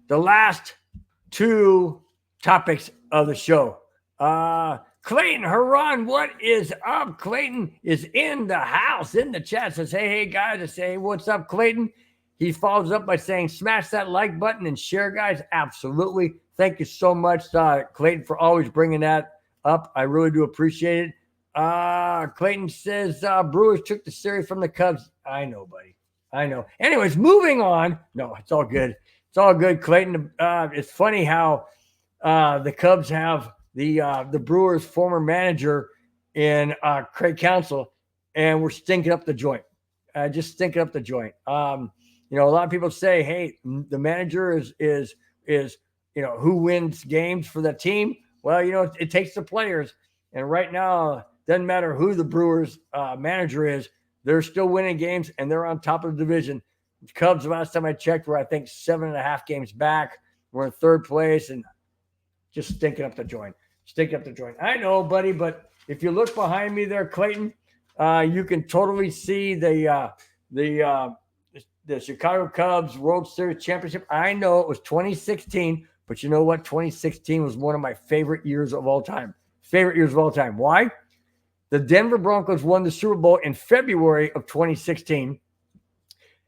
The last 2 topics of the show. Clayton Huron, what is up? Clayton is in the house, in the chat. Says, hey, guys. I say, what's up, Clayton? He follows up by saying, smash that like button and share, guys. Absolutely. Thank you so much, Clayton, for always bringing that up. I really do appreciate it. Clayton says, Brewers took the series from the Cubs. I know, buddy. I know. Anyways, moving on. No, it's all good. It's all good, Clayton. It's funny how the Cubs have the Brewers' former manager in Craig Counsell, and we're stinking up the joint. Just stinking up the joint. A lot of people say, "Hey, the manager is who wins games for the team." Well, it takes the players, and right now, doesn't matter who the Brewers manager is. They're still winning games, and they're on top of the division. The Cubs, last time I checked, were, I think, 7.5 games back. We're in third place, and just stinking up the joint. Stinking up the joint. I know, buddy, but if you look behind me there, Clayton, you can totally see the Chicago Cubs World Series championship. I know it was 2016, but you know what? 2016 was one of my favorite years of all time. Favorite years of all time. Why? The Denver Broncos won the Super Bowl in February of 2016,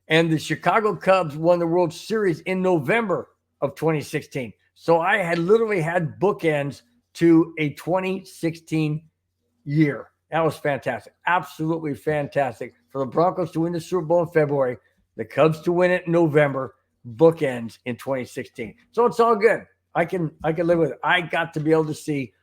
and the Chicago Cubs won the World Series in November of 2016. So I had literally had bookends to a 2016 year. That was fantastic. Absolutely fantastic. For the Broncos to win the Super Bowl in February, the Cubs to win it in November, bookends in 2016. So it's all good. I can live with it. I got to be able to see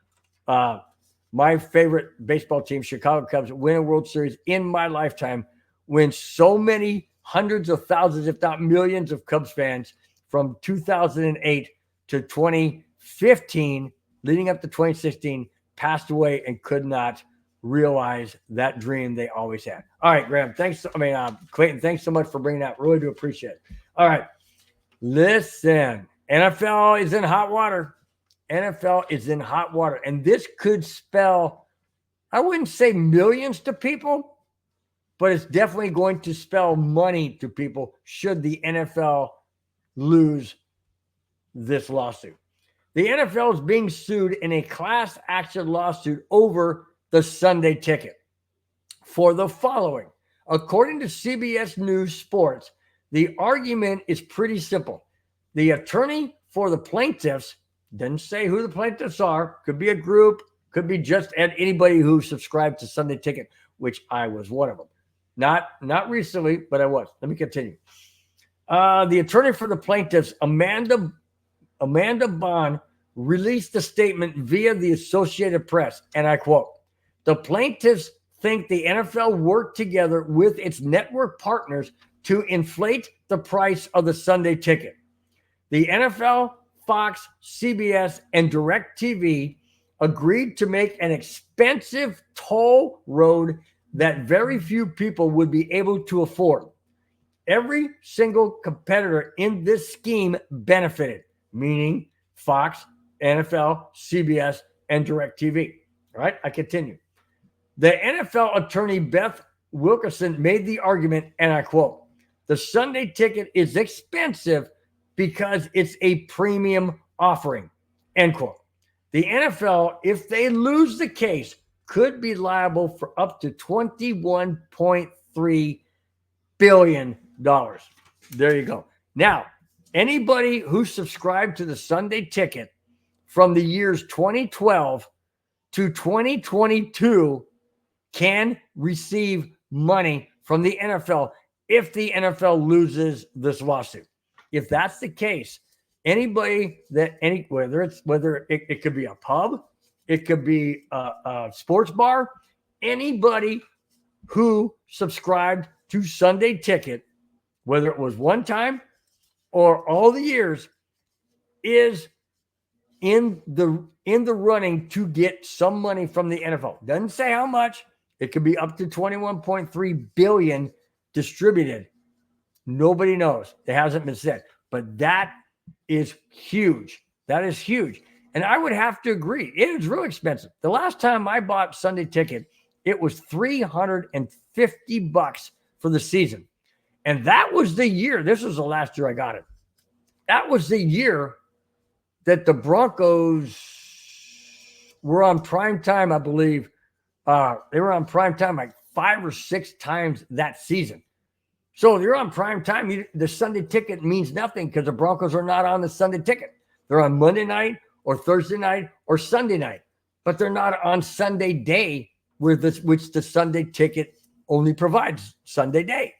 my favorite baseball team, Chicago Cubs, win a World Series in my lifetime, when so many hundreds of thousands, if not millions, of Cubs fans from 2008 to 2015, leading up to 2016, passed away and could not realize that dream they always had. All right, Graham, thanks. Clayton, thanks so much for bringing that. Really do appreciate it. All right, listen, NFL is in hot water. NFL is in hot water, and this could spell, I wouldn't say millions to people, but it's definitely going to spell money to people should the NFL lose this lawsuit. The NFL is being sued in a class action lawsuit over the Sunday ticket for the following. According to CBS News Sports, the argument is pretty simple. The attorney for the plaintiffs didn't say who the plaintiffs are. Could be a group, could be just anybody who subscribed to Sunday Ticket, which I was one of them. Not recently, but I was. Let me continue. The attorney for the plaintiffs, Amanda Bond, released a statement via the Associated Press, and I quote, "The plaintiffs think the NFL worked together with its network partners to inflate the price of the Sunday Ticket. The NFL, Fox, CBS, and DirecTV agreed to make an expensive toll road that very few people would be able to afford. Every single competitor in this scheme benefited," meaning Fox, NFL, CBS, and DirecTV. All right, I continue. The NFL attorney Beth Wilkerson made the argument, and I quote, "The Sunday Ticket is expensive because it's a premium offering," end quote. The NFL, if they lose the case, could be liable for up to $21.3 billion. There you go. Now, anybody who subscribed to the Sunday Ticket from the years 2012 to 2022 can receive money from the NFL if the NFL loses this lawsuit. If that's the case, anybody whether it could be a pub, it could be a sports bar, anybody who subscribed to Sunday Ticket, whether it was one time or all the years, is in the running to get some money from the NFL. Doesn't say how much. It could be up to $21.3 billion distributed. Nobody knows. It hasn't been said. But that is huge. That is huge. And I would have to agree. It is really expensive. The last time I bought Sunday Ticket, it was $350 for the season. And that was the year. This was the last year I got it. That was the year that the Broncos were on prime time, I believe. They were on prime time like 5 or 6 times that season. So if you're on prime time, the Sunday Ticket means nothing because the Broncos are not on the Sunday Ticket. They're on Monday night or Thursday night or Sunday night, but they're not on Sunday day, which the Sunday Ticket only provides Sunday day.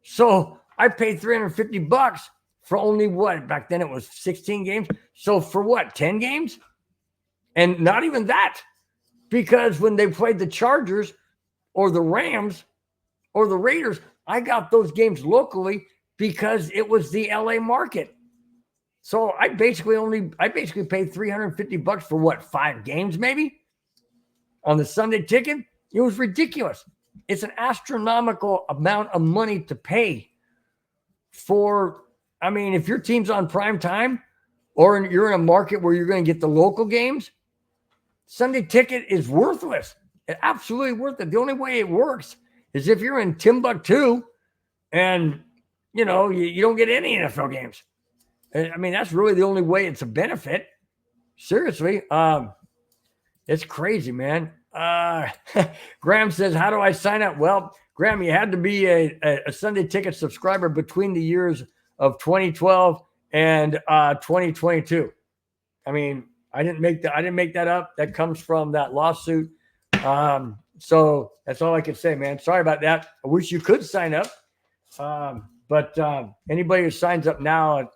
So I paid $350 for only what? Back then it was 16 games. So for what? 10 games? And not even that. Because when they played the Chargers or the Rams or the Raiders, I got those games locally because it was the LA market. So I basically paid $350 for what, 5 games maybe on the Sunday ticket? It was ridiculous. It's an astronomical amount of money to pay for. I mean, if your team's on prime time or you're in a market where you're going to get the local games, Sunday ticket is worthless. It's absolutely worth it. The only way it works is if you're in Timbuktu and, you don't get any NFL games. I mean, that's really the only way it's a benefit. Seriously. It's crazy, man. Graham says, how do I sign up? Well, Graham, you had to be a Sunday ticket subscriber between the years of 2012 and 2022. I mean, I didn't make that up. That comes from that lawsuit. So that's all I can say, man. Sorry about that. I wish you could sign up. But anybody who signs up now,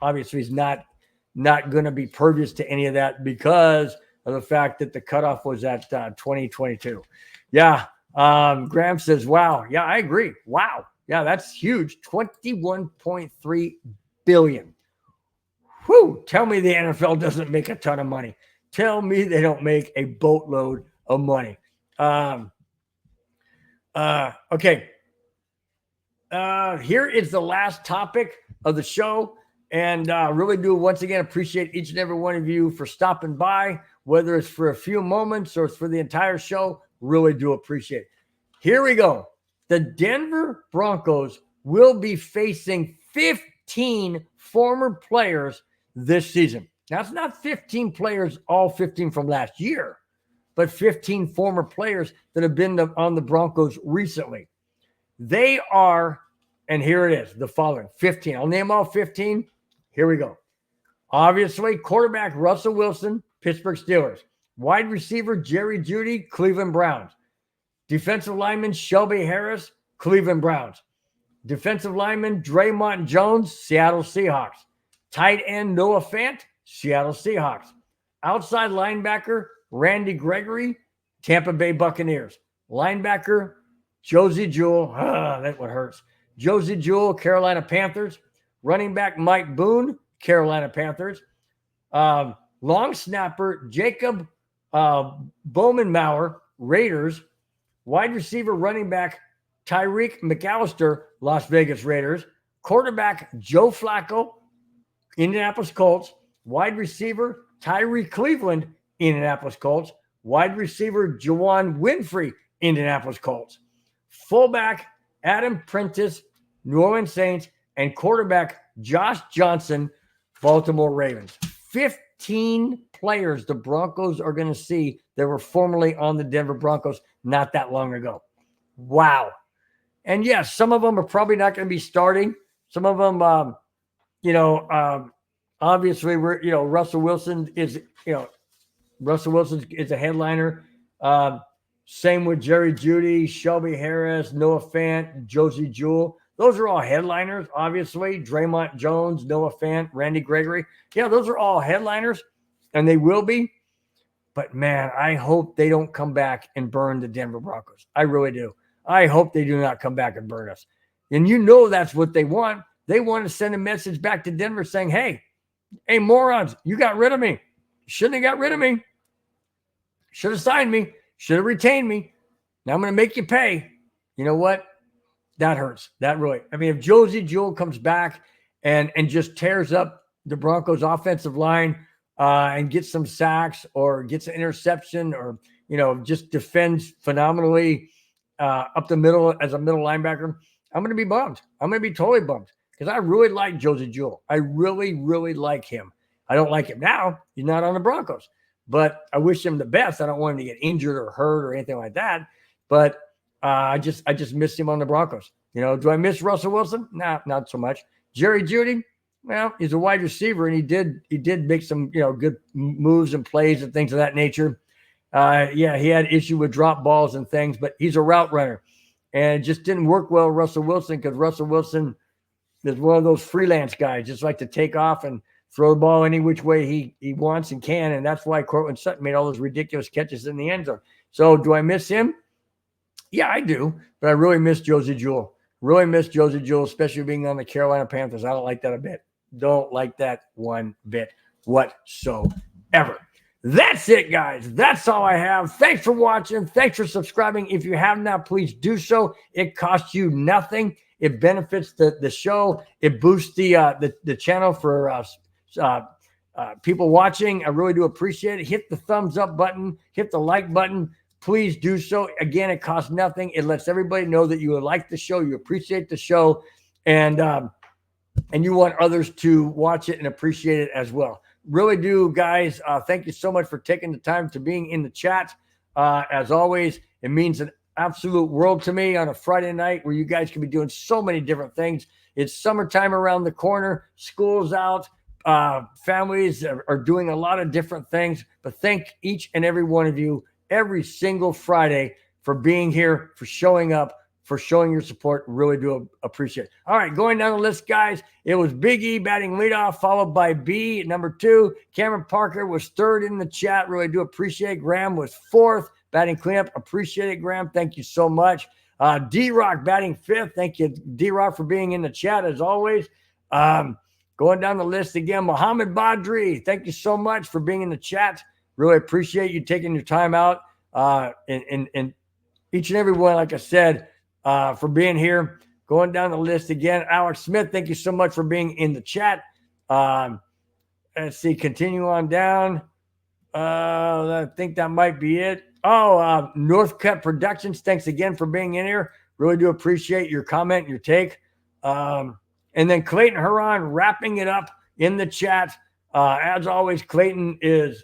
obviously is not going to be pervious to any of that because of the fact that the cutoff was at 2022. Yeah. Graham says, wow. Yeah, I agree. Wow. Yeah, that's huge. 21.3 billion. Whew. Tell me the NFL doesn't make a ton of money. Tell me they don't make a boatload of money. Okay. Here is the last topic of the show. And really do once again appreciate each and every one of you for stopping by, whether it's for a few moments or it's for the entire show. Really do appreciate it. Here we go. The Denver Broncos will be facing 15 former players this season. Now, it's not 15 players, all 15 from last year, but 15 former players that have been on the Broncos recently. They are, and here it is, the following 15. I'll name all 15. Here we go. Obviously, quarterback Russell Wilson, Pittsburgh Steelers. Wide receiver Jerry Jeudy, Cleveland Browns. Defensive lineman Shelby Harris, Cleveland Browns. Defensive lineman Draymond Jones, Seattle Seahawks. Tight end Noah Fant, Seattle Seahawks. Outside linebacker Randy Gregory, Tampa Bay Buccaneers. Linebacker Josie Jewell, that one hurts. Josie Jewell, Carolina Panthers. Running back Mike Boone, Carolina Panthers. Long snapper Jacob Bowman-Maurer, Raiders. Wide receiver running back Tyreek McAllister, Las Vegas Raiders. Quarterback Joe Flacco, Indianapolis Colts. Wide receiver Tyree Cleveland, Indianapolis Colts. Wide receiver Juwan Winfrey, Indianapolis Colts. Fullback Adam Prentice, New Orleans Saints. And quarterback Josh Johnson, Baltimore Ravens. 15 players the Broncos are going to see that were formerly on the Denver Broncos not that long ago. Wow. And yes, some of them are probably not going to be starting. Some of them, obviously Russell Wilson is a headliner. Same with Jerry Jeudy, Shelby Harris, Noah Fant, Josie Jewell. Those are all headliners, obviously. Draymond Jones, Noah Fant, Randy Gregory. Yeah, those are all headliners, and they will be. But, man, I hope they don't come back and burn the Denver Broncos. I really do. I hope they do not come back and burn us. And that's what they want. They want to send a message back to Denver saying, hey, morons, you got rid of me. Shouldn't have got rid of me. Should have signed me. Should have retained me. Now I'm going to make you pay. You know what? That hurts. That really. I mean, if Josie Jewell comes back and just tears up the Broncos offensive line and gets some sacks or gets an interception or, just defends phenomenally up the middle as a middle linebacker, I'm going to be bummed. I'm going to be totally bummed because I really like Josie Jewell. I really, really like him. I don't like him now. He's not on the Broncos, but I wish him the best. I don't want him to get injured or hurt or anything like that. But I just miss him on the Broncos. Do I miss Russell Wilson? Nah, not so much. Jerry Jeudy, well, he's a wide receiver, and he did make some good moves and plays and things of that nature. He had issue with drop balls and things, but he's a route runner. and it just didn't work well with Russell Wilson because Russell Wilson is one of those freelance guys, just like to take off and throw the ball any which way he wants and can, and that's why Cortland Sutton made all those ridiculous catches in the end zone. So do I miss him? Yeah, I do, but I really miss Josie Jewell. Really miss Josie Jewell, especially being on the Carolina Panthers. I don't like that a bit. Don't like that one bit whatsoever. That's it, guys. That's all I have. Thanks for watching. Thanks for subscribing. If you have not, please do so. It costs you nothing. It benefits the show. It boosts the channel for people watching. I really do appreciate it. Hit the thumbs up button. Hit the like button. Please do so. Again, it costs nothing. It lets everybody know that you like the show, you appreciate the show, and you want others to watch it and appreciate it as well. Really do, guys. Thank you so much for taking the time to being in the chat. As always, it means an absolute world to me on a Friday night where you guys can be doing so many different things. It's summertime around the corner. School's out. Families are doing a lot of different things. But thank each and every one of you every single Friday for being here, for showing up, for showing your support. Really do appreciate it. All right, going down the list, guys, it was Big E batting leadoff, followed by B at number 2. Cameron Parker was 3rd in the chat. Really do appreciate it. Graham was 4th, batting cleanup. Appreciate it, Graham. Thank you so much. D-Rock batting 5th. Thank you, D-Rock, for being in the chat as always. Going down the list again, Muhammad Badri. Thank you so much for being in the chat. Really appreciate you taking your time out. And each and every one, like I said, for being here. Going down the list again, Alex Smith, thank you so much for being in the chat. Let's see, continue on down. I think that might be it. Northcutt Productions, thanks again for being in here. Really do appreciate your comment and your take. And then Clayton Huron wrapping it up in the chat. As always, Clayton is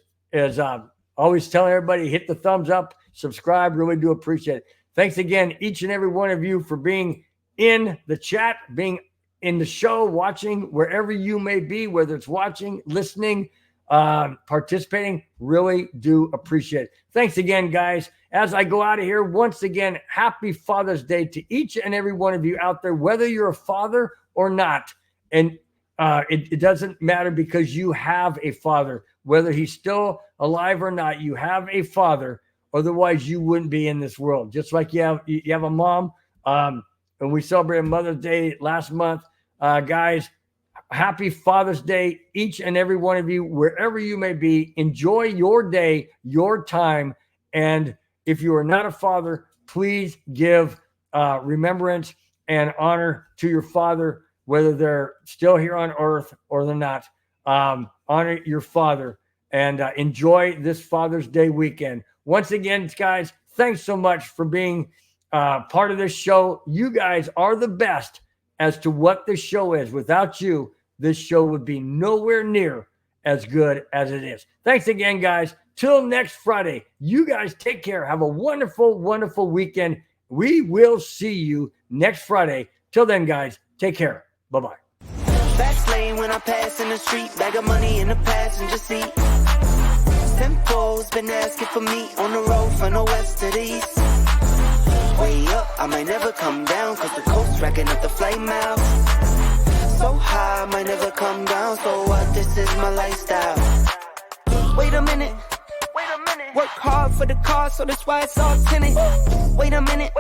always telling everybody, hit the thumbs up, subscribe. Really do appreciate it. Thanks again, each and every one of you, for being in the chat, being in the show, watching wherever you may be, whether it's watching, listening, participating. Really do appreciate it. Thanks again, guys. As I go out of here, once again, happy Father's Day to each and every one of you out there, whether you're a father or not. And it doesn't matter, because you have a father, whether he's still alive or not. You have a father. Otherwise, you wouldn't be in this world. Just like you have a mom. And we celebrated Mother's Day last month. Guys, happy Father's Day, each and every one of you, wherever you may be. Enjoy your day, your time. And if you are not a father, please give remembrance and honor to your father, whether they're still here on earth or they're not. Honor your father and enjoy this Father's Day weekend. Once again, guys, thanks so much for being part of this show. You guys are the best as to what this show is. Without you, this show would be nowhere near as good as it is. Thanks again, guys. Till next Friday, you guys take care. Have a wonderful, wonderful weekend. We will see you next Friday. Till then, guys, take care. Bye-bye. Fast lane when I pass in the street, bag of money in the passenger seat. Tempo's been asking for me on the road from the west to the east. Way up, I might never come down, cause the coast's racking up the flight miles. So high, I might never come down, so what, this is my lifestyle. Wait a minute, work hard for the car, so that's why it's all tinted. Wait a minute,